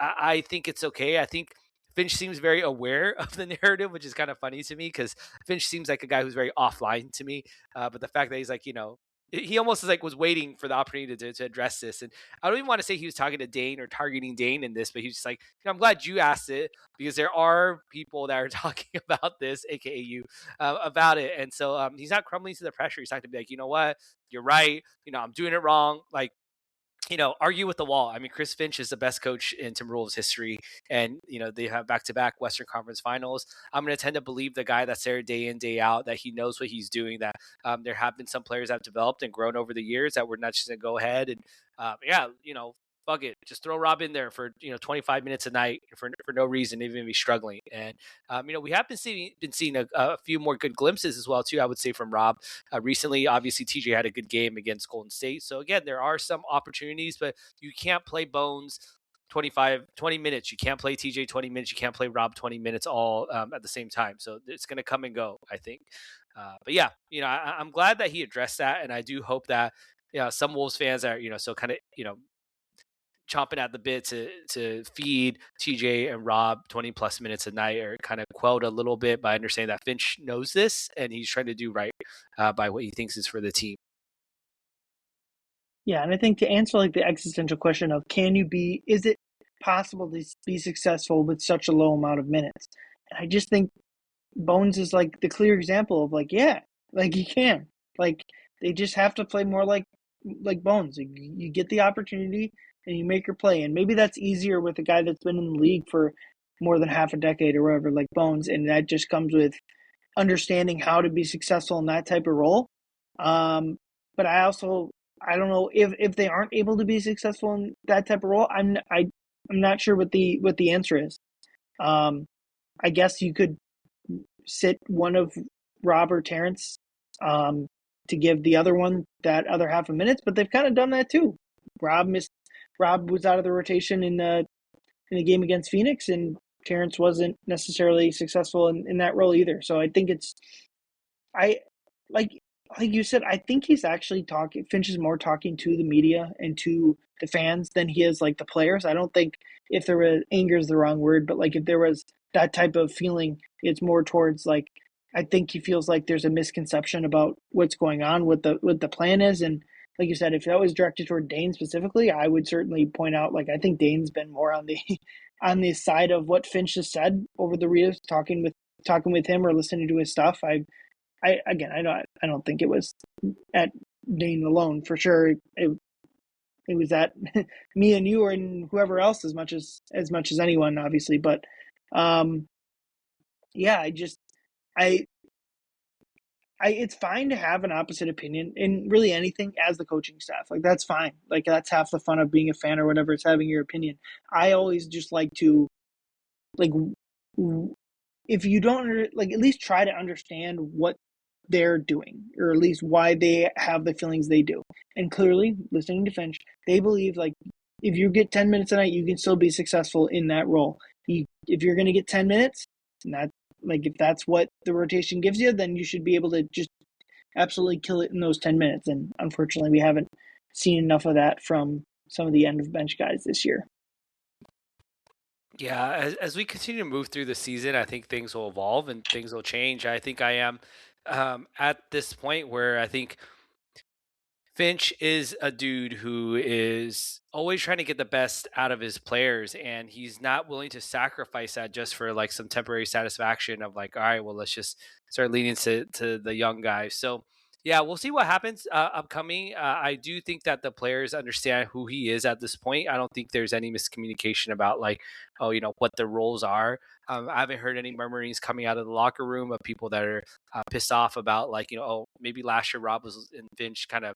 I think it's okay. I think Finch seems very aware of the narrative, which is kind of funny to me because Finch seems like a guy who's very offline to me. But the fact that he's like, he almost was waiting for the opportunity to address this. And I don't even want to say he was talking to Dane or targeting Dane in this, but he's just like, I'm glad you asked it because there are people that are talking about this, aka you, about it. And so he's not crumbling to the pressure. He's not going to be like, you know what, you're right. I'm doing it wrong. Like, argue with the wall. I mean, Chris Finch is the best coach in Timberwolves history, and they have back-to-back Western Conference Finals. I'm going to tend to believe the guy that's there day in, day out, that he knows what he's doing. That there have been some players that have developed and grown over the years that we're not just going to go ahead and fuck it, just throw Rob in there for 25 minutes a night for no reason, even if he's struggling. And we have been seeing a few more good glimpses as well too. I would say from Rob recently. Obviously, TJ had a good game against Golden State. So again, there are some opportunities, but you can't play Bones 20 minutes. You can't play TJ 20 minutes. You can't play Rob 20 minutes all at the same time. So it's going to come and go, I think. But yeah, I'm glad that he addressed that, and I do hope that some Wolves fans are so kind of chomping at the bit to feed TJ and Rob 20 plus minutes a night are kind of quelled a little bit by understanding that Finch knows this and he's trying to do right by what he thinks is for the team. Yeah, and I think to answer the existential question of is it possible to be successful with such a low amount of minutes? And I just think Bones is the clear example of you can. They just have to play more like Bones. You get the opportunity and you make your play. And maybe that's easier with a guy that's been in the league for more than half a decade or whatever, like Bones. And that just comes with understanding how to be successful in that type of role. But I don't know if they aren't able to be successful in that type of role. I'm not sure what the answer is. I guess you could sit one of Rob or Terrence to give the other one that other half a minutes, but they've kind of done that too. Rob was out of the rotation in the game against Phoenix, and Terrence wasn't necessarily successful in that role either. So I think like you said, I think he's actually talking. Finch is more talking to the media and to the fans than he is the players. I don't think if there was anger is the wrong word, but if there was that type of feeling, it's more towards I think he feels like there's a misconception about what's going on, what the plan is, and like you said, if that was directed toward Dane specifically, I would certainly point out, like, I think Dane's been more on the on the side of what Finch has said over the years, talking with him or listening to his stuff. I don't think it was at Dane alone for sure. It was at me and you and whoever else as much as anyone, obviously. But yeah, I it's fine to have an opposite opinion in really anything as the coaching staff. Like, that's fine. Like, that's half the fun of being a fan or whatever. It's having your opinion. I always just like to, like, if you don't, like, at least try to understand what they're doing, or at least why they have the feelings they do. And clearly, listening to Finch, they believe, like, if you get 10 minutes a night, you can still be successful in that role. If you're going to get 10 minutes, and that, like, if that's what the rotation gives you, then you should be able to just absolutely kill it in those 10 minutes. And unfortunately, we haven't seen enough of that from some of the end of bench guys this year. Yeah, as we continue to move through the season, I think things will evolve and things will change. I think I am at this point where I think Finch is a dude who is always trying to get the best out of his players, and he's not willing to sacrifice that just for like some temporary satisfaction of like, all right, well, let's just start leaning to the young guys. So yeah, we'll see what happens upcoming. I do think that the players understand who he is at this point. I don't think there's any miscommunication about like, oh, what the roles are. I haven't heard any murmurings coming out of the locker room of people that are pissed off about like, oh, maybe last year Rob was in Finch kind of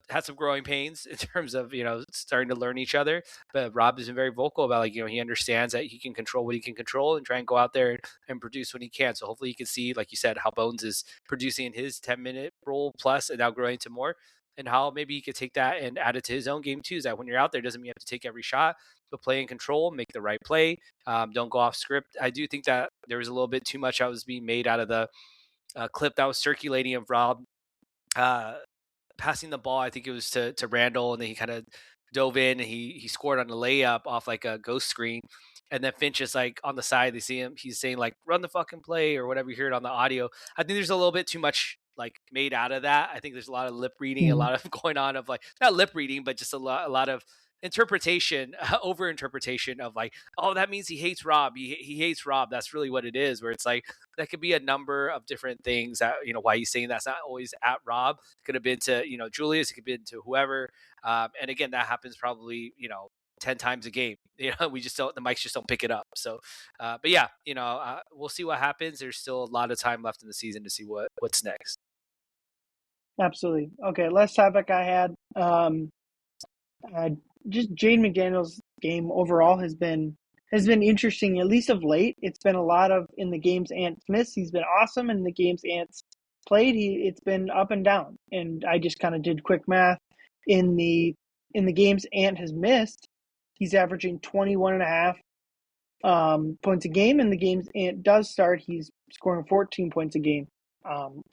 had some growing pains in terms of, starting to learn each other. But Rob has been very vocal about like, he understands that he can control what he can control and try and go out there and produce when he can. So hopefully you can see, like you said, how Bones is producing in his 10-minute role plus and now growing to more, and how maybe he could take that and add it to his own game too. Is that when you're out there, doesn't mean you have to take every shot, but play in control, make the right play. Don't go off script. I do think that there was a little bit too much that was being made out of the clip that was circulating of Rob passing the ball. I think it was to Randall, and then he kind of dove in and he scored on a layup off like a ghost screen. And then Finch is like on the side. They see him. He's saying like, "Run the fucking play" or whatever. You hear it on the audio. I think there's a little bit too much like made out of that. I think there's a lot of lip reading, a lot of going on of like not lip reading, but just a lot of interpretation, over interpretation of like, oh, that means he hates Rob. He hates Rob. That's really what it is. Where it's like that could be a number of different things that why he's saying that's not always at Rob. It could have been to Julius. It could have been to whoever. And again, that happens probably 10 times a game. We just don't, the mics just don't pick it up. So, but yeah, we'll see what happens. There's still a lot of time left in the season to see what's next. Absolutely. Okay, last topic I had. Just Jaden McDaniel's game overall has been interesting, at least of late. It's been a lot of in the games Ants missed, he's been awesome. In the games Ants played, it's been up and down. And I just kind of did quick math. In the games Ant has missed, he's averaging 21.5 points a game. In the games Ant does start, he's scoring 14 points a game.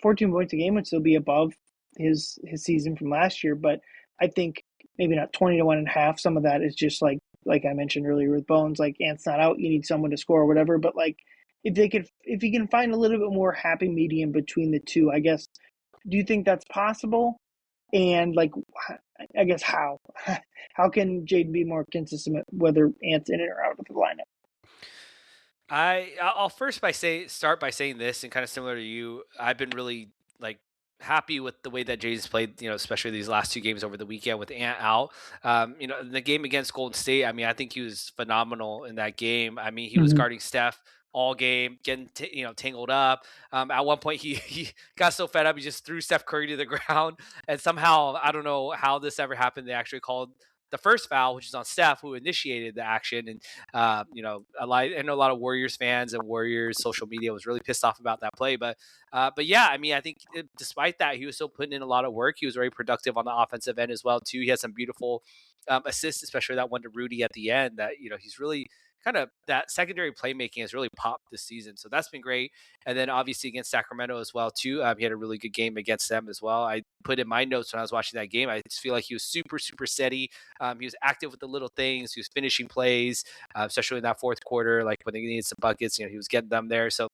14 points a game would still be above his season from last year, but I think maybe not 21.5. Some of that is just like I mentioned earlier with Bones, like Ant's not out, you need someone to score or whatever. But like if you can find a little bit more happy medium between the two, I guess, do you think that's possible? And like, I guess how can Jaden be more consistent whether Ant's in it or out of the lineup? I'll first start by saying this, and kind of similar to you, I've been really like happy with the way that Jaden's played, especially these last two games over the weekend with Ant out. In the game against Golden State, I mean, I think he was phenomenal in that game. I mean, he was guarding Steph all game, getting tangled up. At one point, he got so fed up, he just threw Steph Curry to the ground, and somehow, I don't know how this ever happened, they actually called the first foul, which is on Steph, who initiated the action. And, I know a lot of Warriors fans and Warriors social media was really pissed off about that play. But yeah, I mean, I think despite that, he was still putting in a lot of work. He was very productive on the offensive end as well, too. He had some beautiful assists, especially that one to Rudy at the end that, he's really kind of that secondary playmaking has really popped this season. So that's been great. And then obviously against Sacramento as well, too. He had a really good game against them as well. I put in my notes when I was watching that game, I just feel like he was super, super steady. He was active with the little things. He was finishing plays, especially in that fourth quarter, like when they needed some buckets, he was getting them there. So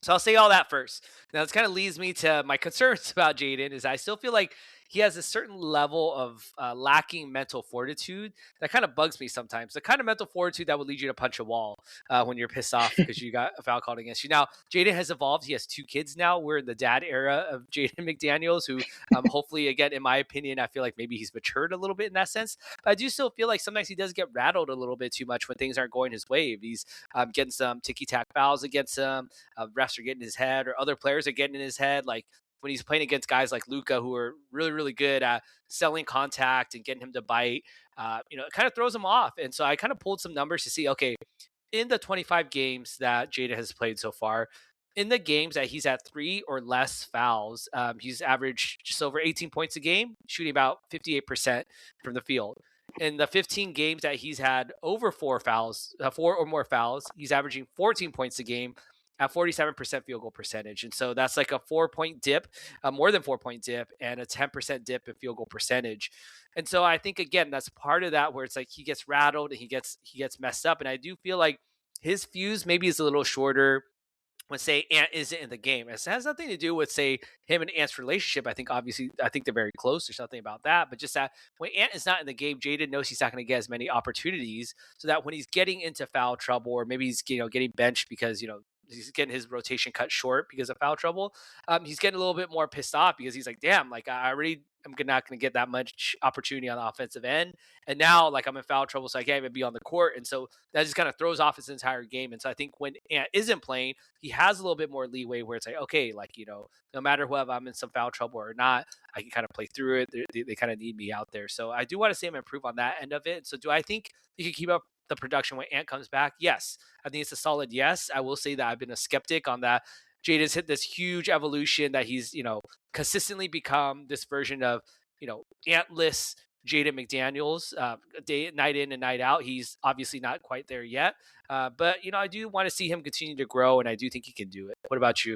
I'll say all that first. Now, this kind of leads me to my concerns about Jaden is I still feel like he has a certain level of lacking mental fortitude that kind of bugs me sometimes. The kind of mental fortitude that would lead you to punch a wall when you're pissed off because you got a foul called against you. Now, Jaden has evolved. He has 2 kids now. We're in the dad era of Jaden McDaniels, who hopefully, again, in my opinion, I feel like maybe he's matured a little bit in that sense. But I do still feel like sometimes he does get rattled a little bit too much when things aren't going his way. If he's getting some ticky-tack fouls against him, refs are getting in his head, or other players are getting in his head, like when he's playing against guys like Luca, who are really, really good at selling contact and getting him to bite, it kind of throws him off. And so I kind of pulled some numbers to see, okay, in the 25 games that Jada has played so far, in the games that he's at 3 or less fouls, he's averaged just over 18 points a game, shooting about 58% from the field. In the 15 games that he's had over 4 or more fouls, he's averaging 14 points a game at 47% field goal percentage. And so that's like a 4-point dip, more than 4-point dip, and a 10% dip in field goal percentage. And so I think, again, that's part of that where it's like he gets rattled and he gets messed up. And I do feel like his fuse maybe is a little shorter when, say, Ant isn't in the game. It has nothing to do with, say, him and Ant's relationship. I think obviously they're very close. There's nothing about that. But just that when Ant is not in the game, Jaden knows he's not going to get as many opportunities. So that when he's getting into foul trouble, or maybe he's getting benched because he's getting his rotation cut short because of foul trouble, he's getting a little bit more pissed off because he's like, damn, like I already am not going to get that much opportunity on the offensive end. And now, like, I'm in foul trouble, so I can't even be on the court. And so that just kind of throws off his entire game. And so I think when Ant isn't playing, he has a little bit more leeway where it's like, okay, like, no matter whether I'm in some foul trouble or not, I can kind of play through it. They kind of need me out there. So I do want to see him improve on that end of it. So do I think he can keep up the production when Ant comes back? Yes. I think it's a solid yes. I will say that I've been a skeptic on that. Jaden's hit this huge evolution that he's, consistently become this version of, Antless Jaden McDaniels, night in and night out. He's obviously not quite there yet. But, I do want to see him continue to grow, and I do think he can do it. What about you?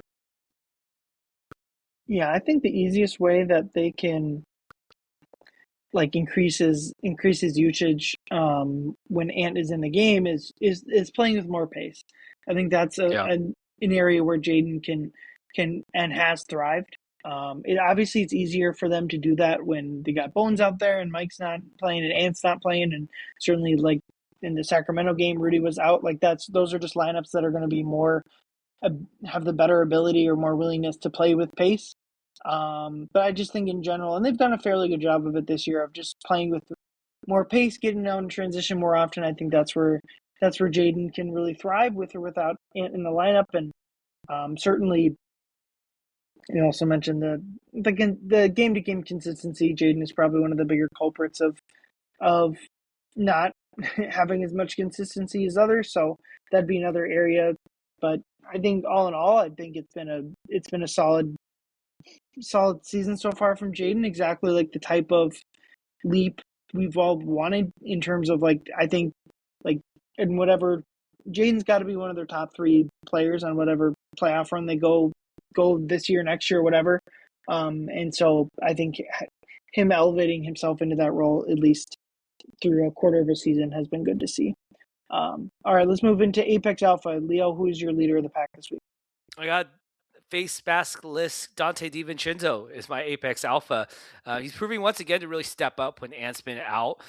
Yeah, I think the easiest way that they can like increases usage when Ant is in the game is playing with more pace. I think that's an area where Jaden can and has thrived. It's easier for them to do that when they got Bones out there and Mike's not playing and Ant's not playing, and certainly like in the Sacramento game, Rudy was out. Like those are just lineups that are going to be more have the better ability or more willingness to play with pace. But I just think in general, and they've done a fairly good job of it this year, of just playing with more pace, getting out in transition more often. I think that's where Jaden can really thrive with or without Ant in the lineup. And certainly, you also mentioned the game to game consistency. Jaden is probably one of the bigger culprits of not having as much consistency as others. So that'd be another area. But I think all in all, I think it's been a solid season so far from Jaden. Exactly like the type of leap we've all wanted in terms of like, I think like in whatever, Jaden's got to be one of their top 3 players on whatever playoff run they go this year, next year, whatever. And so I think him elevating himself into that role, at least through a quarter of a season, has been good to see. All right, let's move into Apex Alpha. Leo, who is your leader of the pack this week? I got face maskless Dante DiVincenzo is my Apex Alpha. He's proving once again to really step up when Ant's been out.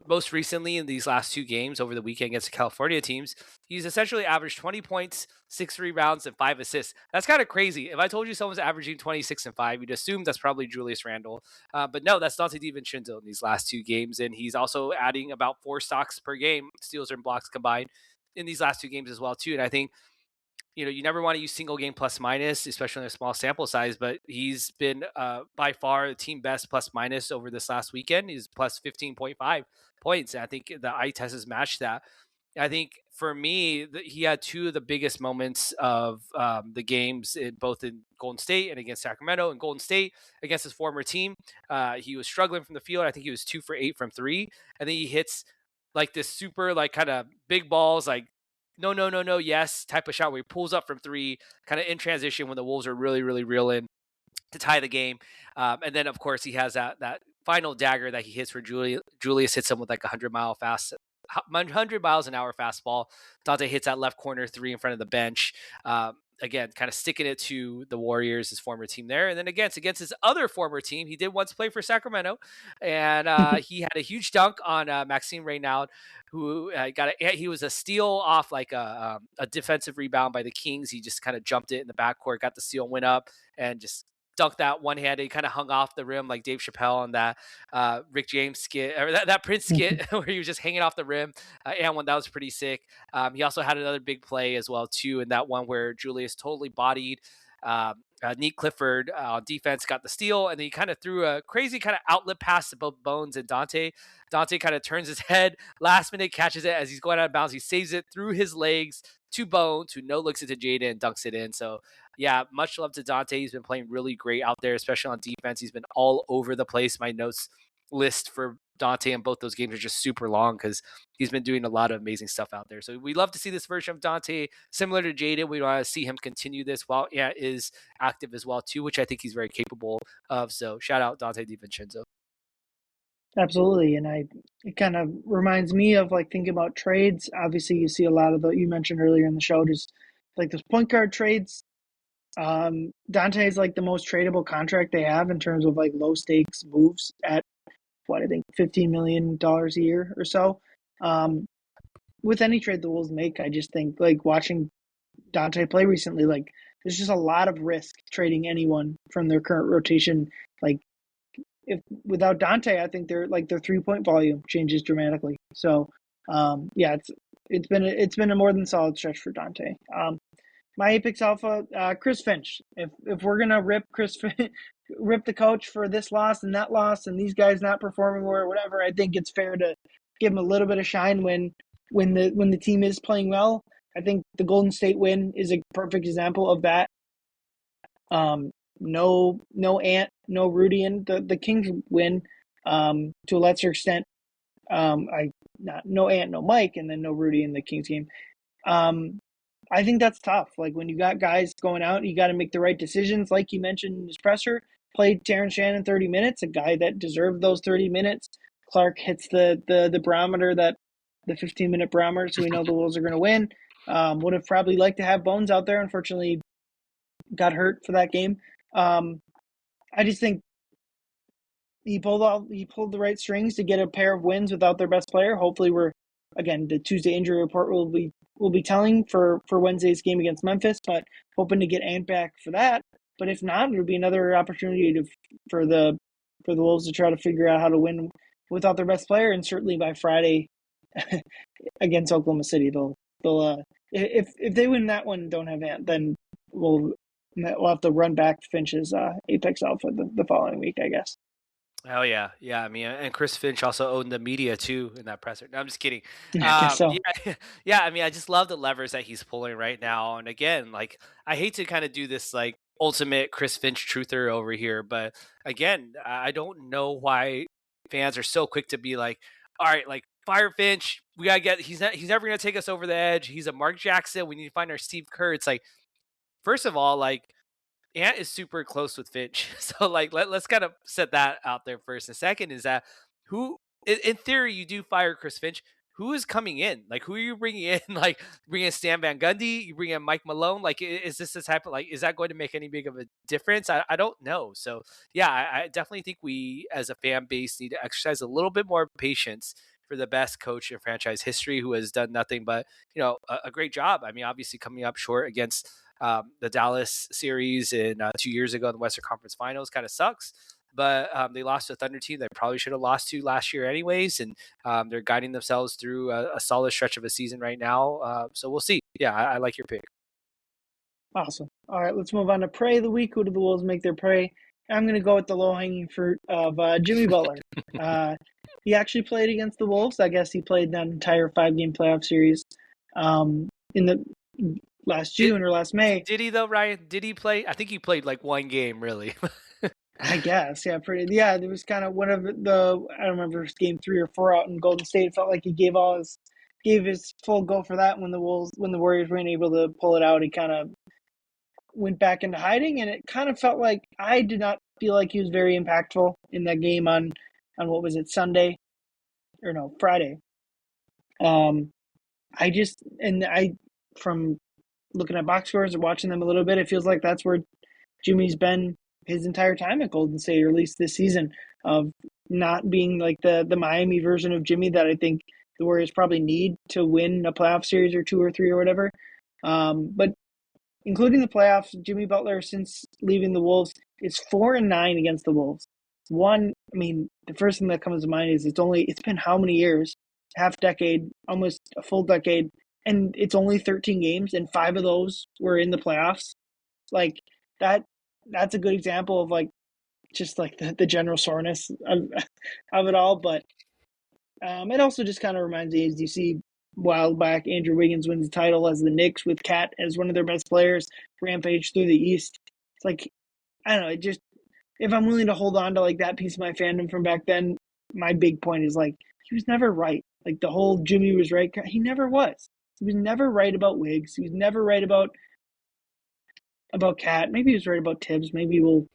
Most recently in these last 2 games over the weekend against the California teams, he's essentially averaged 20 points, 6 rebounds, and 5 assists. That's kind of crazy. If I told you someone's averaging 26 and 5, you'd assume that's probably Julius Randle. But no, that's Dante DiVincenzo in these last 2 games. And he's also adding about 4 stocks per game, steals and blocks combined, in these last 2 games as well, too. And I think you never want to use single game plus minus, especially in a small sample size, but he's been by far the team best plus minus over this last weekend. He's plus 15.5 points. And I think the eye test has matched that. I think for me, he had 2 of the biggest moments of the games, both in Golden State and against Sacramento. In Golden State, against his former team, he was struggling from the field. I think he was 2 for 8 from 3. And then he hits like this super like kind of big balls, like no, yes type of shot where he pulls up from 3, kind of in transition when the Wolves are really, really reeling to tie the game. And then, of course, he has that final dagger that he hits where Julius hits him with like 100 miles an hour fastball. Dante hits that left corner 3 in front of the bench. again, kind of sticking it to the Warriors, his former team there. And then against his other former team, he did once play for Sacramento, and he had a huge dunk on Maxime Reynaud, who he was a steal off like a defensive rebound by the Kings. He just kind of jumped it in the backcourt, got the steal, went up, and just dunked that one-handed. He kind of hung off the rim like Dave Chappelle on that Rick James skit, or that Prince skit where he was just hanging off the rim. And one that was pretty sick. He also had another big play as well too, in that one where Julius totally bodied Neat Clifford on defense, got the steal, and then he kind of threw a crazy kind of outlet pass to both Bones and Dante. Dante kind of turns his head, last minute catches it as he's going out of bounds. He saves it through his legs to Bones, who no looks it to Jaden and dunks it in. So yeah, much love to Dante. He's been playing really great out there, especially on defense. He's been all over the place. My notes list for Dante in both those games are just super long because he's been doing a lot of amazing stuff out there. So we love to see this version of Dante, similar to Jaden. We want to see him continue this while Ant is active as well too, which I think he's very capable of. So shout out Dante DiVincenzo. Absolutely, and it kind of reminds me of like thinking about trades. Obviously, you see a lot of you mentioned earlier in the show, just like those point guard trades. Dante is like the most tradable contract they have in terms of like low stakes moves at what I think $15 million a year or so. With any trade the Wolves make, I just think like watching Dante play recently, like there's just a lot of risk trading anyone from their current rotation. Like if without Dante, I think their 3-point volume changes dramatically. So yeah, it's been a more than solid stretch for Dante. My Apex Alpha, Chris Finch. If we're gonna rip rip the coach for this loss and that loss and these guys not performing or whatever, I think it's fair to give him a little bit of shine when the team is playing well. I think the Golden State win is a perfect example of that. No Ant, no Rudy, and the Kings win to a lesser extent. No Ant, no Mike, and then no Rudy in the Kings game. I think that's tough. Like when you got guys going out, you got to make the right decisions. Like you mentioned in his presser, played Terrence Shannon 30 minutes, a guy that deserved those 30 minutes. Clark hits the barometer, the 15-minute barometer, so we know the Wolves are going to win. Would have probably liked to have Bones out there. Unfortunately, got hurt for that game. I just think he pulled the right strings to get a pair of wins without their best player. Hopefully, the Tuesday injury report will be telling for Wednesday's game against Memphis, but hoping to get Ant back for that. But if not, it'll be another opportunity for the Wolves to try to figure out how to win without their best player, and certainly by Friday against Oklahoma City, they'll if they win that one and don't have Ant, then we'll have to run back Finch's Apex Alpha the following week, I guess. Oh yeah. I mean, and Chris Finch also owned the media too in that presser. No, I'm just kidding. I guess so. Yeah. I mean, I just love the levers that he's pulling right now. And again, like I hate to kind of do this like ultimate Chris Finch truther over here, but again, I don't know why fans are so quick to be like, all right, like fire Finch. We gotta get. He's never gonna take us over the edge. He's a Mark Jackson. We need to find our Steve Kerr. It's like, first of all, like Ant is super close with Finch. So like let's kind of set that out there first. The second is that who in theory you do fire Chris Finch. Who is coming in? Like who are you bringing in? Like bringing in Stan Van Gundy? You bring in Mike Malone? Like is this the type of like is that going to make any big of a difference? I don't know. So yeah, I definitely think we as a fan base need to exercise a little bit more patience for the best coach in franchise history who has done nothing but a great job. I mean, obviously coming up short against the Dallas series in 2 years ago in the Western Conference Finals kind of sucks, but they lost to a Thunder team they probably should have lost to last year anyways, and they're guiding themselves through a solid stretch of a season right now. So we'll see. Yeah, I like your pick. Awesome. All right, let's move on to Prey of the Week. Who do the Wolves make their prey? I'm going to go with the low-hanging fruit of Jimmy Butler. He actually played against the Wolves. I guess he played that entire 5-game playoff series in the last June or last May. Did he though, Ryan? Did he play? I think he played like one game, really. I guess, yeah, there was kind of one of I don't remember if it was game 3 or 4 out in Golden State. It felt like he gave his full go for that when the Warriors weren't able to pull it out. He kind of went back into hiding, and it kind of felt like I did not feel like he was very impactful in that game on what was it, Friday. From looking at box scores or watching them a little bit, it feels like that's where Jimmy's been his entire time at Golden State, or at least this season, of not being like the Miami version of Jimmy that I think the Warriors probably need to win a playoff series or 2 or 3 or whatever. But including the playoffs, Jimmy Butler, since leaving the Wolves, is 4-9 against the Wolves. The first thing that comes to mind is it's been how many years? Half decade, almost a full decade, and it's only 13 games, and 5 of those were in the playoffs. Like that's a good example of like just like the general soreness of it all. But it also just kind of reminds me, as you see, while back Andrew Wiggins wins the title as the Knicks with Cat as one of their best players, rampage through the East. It's like, I don't know, it just, if I'm willing to hold on to like that piece of my fandom from back then, my big point is like, he was never right. Like the whole Jimmy was right, he never was. He was never right about Wiggs. He was never right about Cat. Maybe he was right about Tibbs. Maybe we'll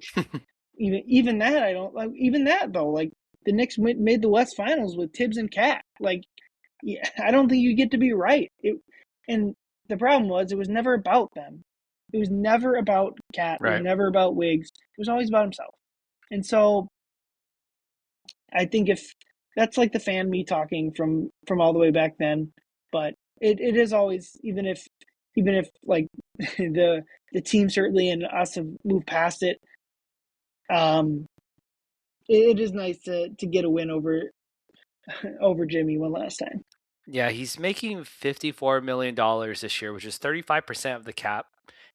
even that. I don't like even that though. Like the Knicks made the West Finals with Tibbs and Cat. Like, yeah, I don't think you get to be right. And the problem was it was never about them. It was never about Cat. Right. It was never about Wiggs. It was always about himself. And so I think if that's like the fan me talking from all the way back then, but it is always, even if like the team certainly and us have moved past it, it is nice to get a win over Jimmy one last time. Yeah, he's making $54 million this year, which is 35% of the cap.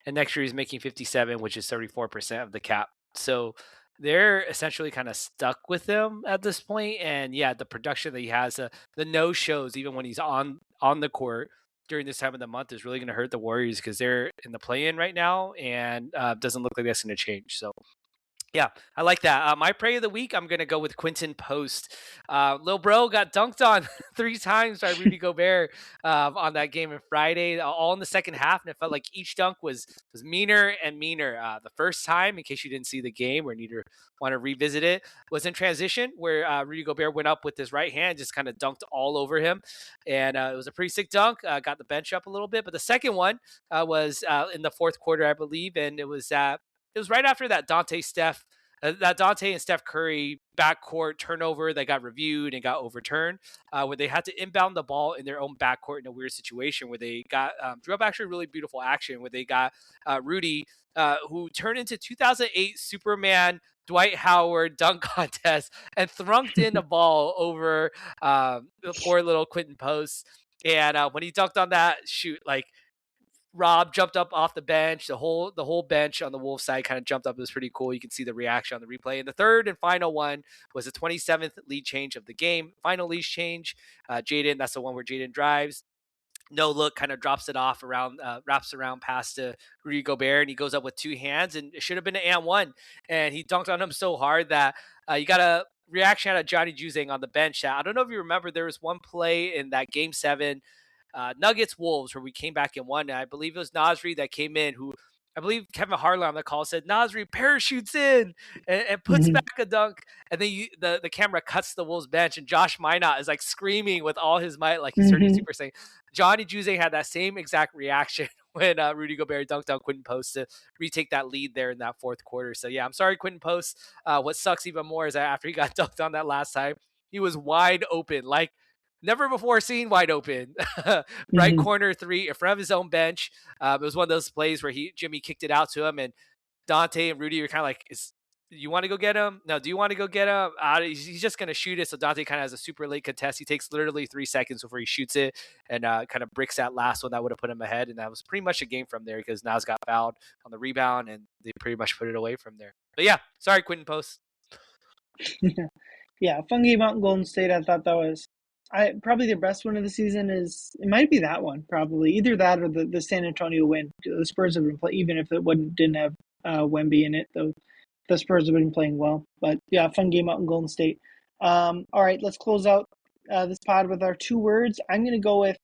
And next year he's making 57, which is 34% of the cap. So they're essentially kind of stuck with him at this point. And yeah, the production that he has, the no shows, even when he's on the court during this time of the month, is really going to hurt the Warriors because they're in the play-in right now, and doesn't look like that's going to change. So yeah, I like that. My play of the week, I'm going to go with Quinton Post. Lil Bro got dunked on 3 times by Rudy Gobert on that game on Friday, all in the second half. And it felt like each dunk was meaner and meaner. The first time, in case you didn't see the game or want to revisit it, was in transition where Rudy Gobert went up with his right hand, just kind of dunked all over him. And it was a pretty sick dunk. Got the bench up a little bit. But the second one was in the fourth quarter, I believe. And it was right after that Dante and Steph Curry backcourt turnover that got reviewed and got overturned, where they had to inbound the ball in their own backcourt in a weird situation where they got drew up actually really beautiful action where they got Rudy, who turned into 2008 Superman Dwight Howard dunk contest and thrunked in a ball over the poor little Quinton Post. And when he dunked on that shoot, like, Rob jumped up off the bench. The whole bench on the Wolves side kind of jumped up. It was pretty cool. You can see the reaction on the replay. And the third and final one was the 27th lead change of the game. Final lead change. Jaden, that's the one where Jaden drives. No look, kind of drops it off around, wraps around past to Rudy Gobert, and he goes up with 2 hands, and it should have been an and one. And he dunked on him so hard that you got a reaction out of Johnny Juzang on the bench. I don't know if you remember, there was one play in that Game 7 Nuggets Wolves where we came back and won. And I believe it was Nasri that came in, who I believe Kevin Harlan on the call said Nasri parachutes in and puts back a dunk, and then the camera cuts the Wolves bench, and Josh Minot is like screaming with all his might, like he's 30 Super Saiyan. Johnny Juzang had that same exact reaction when Rudy Gobert dunked on Quinton Post to retake that lead there in that fourth quarter. So yeah, I'm sorry, Quinton Post. What sucks even more is that after he got dunked on that last time, he was wide open, like never before seen wide open. Right corner 3 in front of his own bench. It was one of those plays where Jimmy kicked it out to him, and Dante and Rudy were kind of like, you want to go get him? No, do you want to go get him? He's just going to shoot it. So Dante kind of has a super late contest. He takes literally 3 seconds before he shoots it, and kind of bricks that last one that would have put him ahead. And that was pretty much a game from there because Nas got fouled on the rebound, and they pretty much put it away from there. But yeah, sorry, Quinton Post. Yeah, fun game out in Golden State. I thought that was probably their best win of the season. It might be that one, probably either that or the San Antonio win. The Spurs have been playing, even if it didn't have Wemby in it, though. The Spurs have been playing well. But yeah, fun game out in Golden State. All right, let's close out this pod with our 2 words. I'm going to go with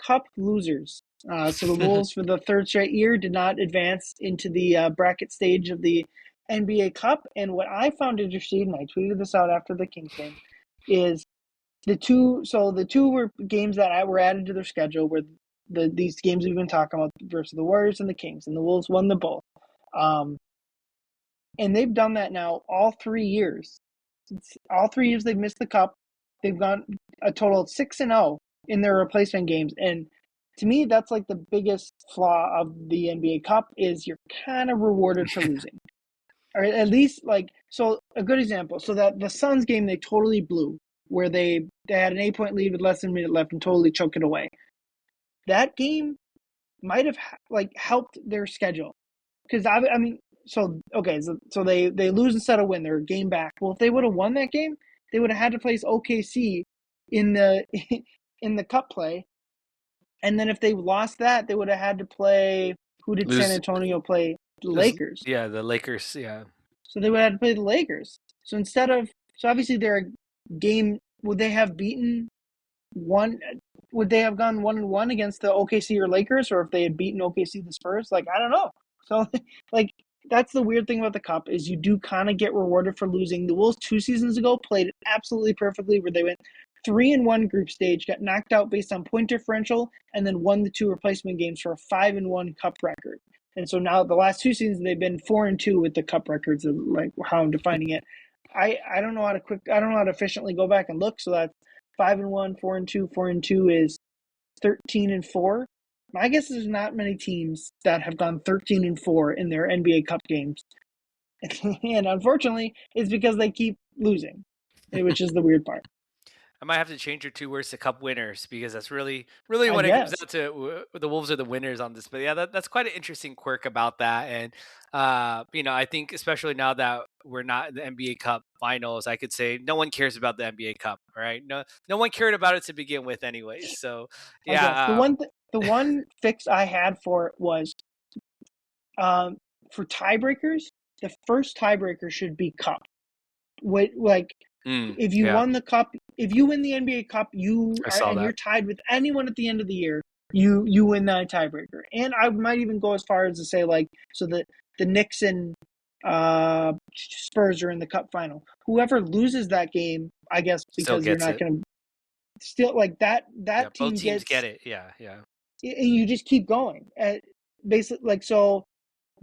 cup losers. So the Wolves, for the 3rd straight year, did not advance into the bracket stage of the NBA Cup. And what I found interesting, and I tweeted this out after the Kings game, is the two were games that were added to their schedule were these games we've been talking about versus the Warriors and the Kings, and the Wolves won the both. And they've done that now all 3 years. All 3 years they've missed the cup. They've gone a total of 6-0 in their replacement games. And to me, that's like the biggest flaw of the NBA Cup is you're kind of rewarded for losing. Or at least so a good example. So that the Suns game they totally blew, where they had an 8-point lead with less than a minute left and totally choked it away. That game might have helped their schedule. Because so they lose instead of win. They're a game back. Well, if they would have won that game, they would have had to face OKC in the in the cup play, and then if they lost that, they would have had to play. Who did San Antonio play? The Lakers. Yeah, the Lakers. Yeah. So they would have had to play the Lakers. So obviously they're a game. Would they have beaten one? Would they have gone 1-1 against the OKC or Lakers, or if they had beaten OKC the Spurs? I don't know. So that's the weird thing about the Cup is you do kind of get rewarded for losing. The Wolves 2 seasons ago played it absolutely perfectly, where they went 3-1 group stage, got knocked out based on point differential, and then won the 2 replacement games for a 5-1 Cup record. And so now the last 2 seasons they've been 4-2 with the Cup records of how I'm defining it. I don't know how to efficiently go back and look. So that's 5-1, 4-2, 4-2 is 13-4. My guess is there's not many teams that have gone 13-4 in their NBA Cup games. And unfortunately, it's because they keep losing, which is the weird part. I might have to change your 2 words to cup winners because that's really when it comes down to the Wolves are the winners on this. But yeah, that's quite an interesting quirk about that. And, I think especially now that we're not in the NBA Cup finals, I could say no one cares about the NBA Cup, right? No one cared about it to begin with anyways. So yeah. The one fix I had for it was for tiebreakers, the first tiebreaker should be cup. If you won the cup, if you win the NBA Cup, you're tied with anyone at the end of the year, you win that tiebreaker. And I might even go as far as to say so that the Knicks and Spurs are in the Cup final. Whoever loses that game, I guess because you're not going to still that team both teams get it. Yeah. And you just keep going. Basically, so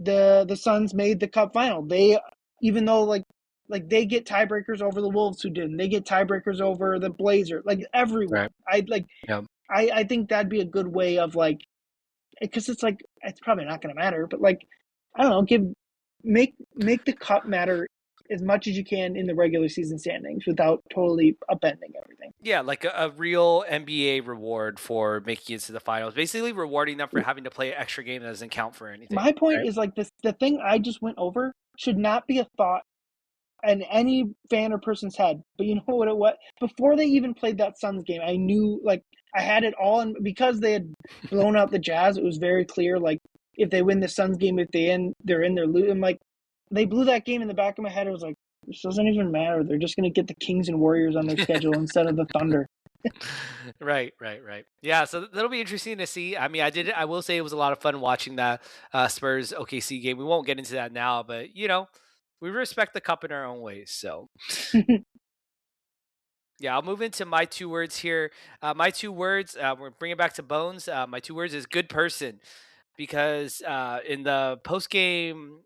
the Suns made the Cup final. They even though they get tiebreakers over the Wolves who didn't. They get tiebreakers over the Blazers. Everyone. Right. I think that'd be a good way of because it's probably not going to matter, but I don't know, make the Cup matter as much as you can in the regular season standings without totally upending everything. Yeah, like a real NBA reward for making it to the finals. Basically rewarding them for having to play an extra game that doesn't count for anything. My point is the thing I just went over should not be a thought in any fan or person's head. But you know what? Before they even played that Suns game, I knew I had it all, and because they had blown out the Jazz, it was very clear if they win the Suns game, if they're in their loot. I'm they blew that game in the back of my head. I was this doesn't even matter. They're just going to get the Kings and Warriors on their schedule instead of the Thunder. Right. Yeah, so that'll be interesting to see. I mean, I will say it was a lot of fun watching that Spurs OKC game. We won't get into that now, but we respect the Cup in our own ways. So yeah, I'll move into my 2 words here. My 2 words, we're bringing it back to Bones. My 2 words is good person, because in the post-game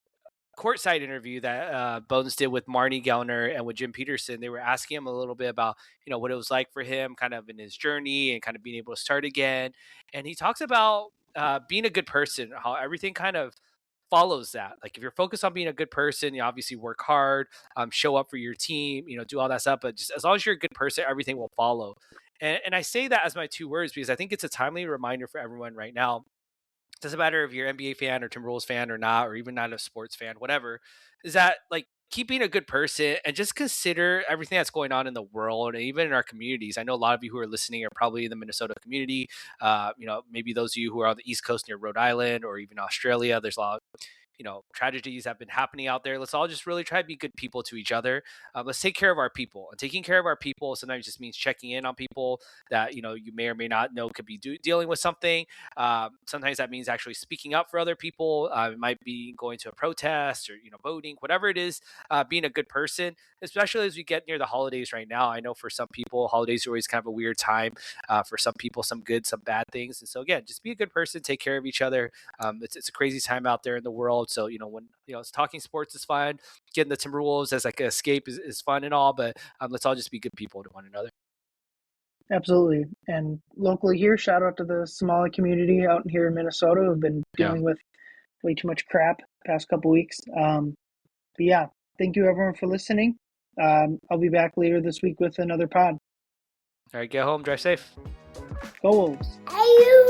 courtside interview that Bones did with Marnie Gellner and with Jim Peterson, they were asking him a little bit about, what it was like for him kind of in his journey and kind of being able to start again. And he talks about being a good person, how everything kind of follows that. If you're focused on being a good person, you obviously work hard, show up for your team, do all that stuff. But just as long as you're a good person, everything will follow. And I say that as my 2 words because I think it's a timely reminder for everyone right now. It doesn't matter if you're an NBA fan or Timberwolves fan or not, or even not a sports fan, whatever, is that keep being a good person and just consider everything that's going on in the world and even in our communities. I know a lot of you who are listening are probably in the Minnesota community. Maybe those of you who are on the East Coast near Rhode Island or even Australia, there's a lot of tragedies have been happening out there. Let's all just really try to be good people to each other. Let's take care of our people, and taking care of our people sometimes just means checking in on people that you may or may not know could be dealing with something. Sometimes that means actually speaking up for other people. It might be going to a protest or voting, whatever it is. Being a good person, especially as we get near the holidays right now. I know for some people, holidays are always kind of a weird time. For some people, some good, some bad things. And so again, just be a good person, take care of each other. It's a crazy time out there in the world. So when it's talking sports is fine, getting the Timberwolves as like an escape is fun and all, but let's all just be good people to one another. Absolutely. And locally here, shout out to the Somali community out here in Minnesota who've been dealing with way too much crap past couple weeks. But yeah, thank you everyone for listening. I'll be back later this week with another pod. All right, get home, drive safe. Go Wolves. Ayoo!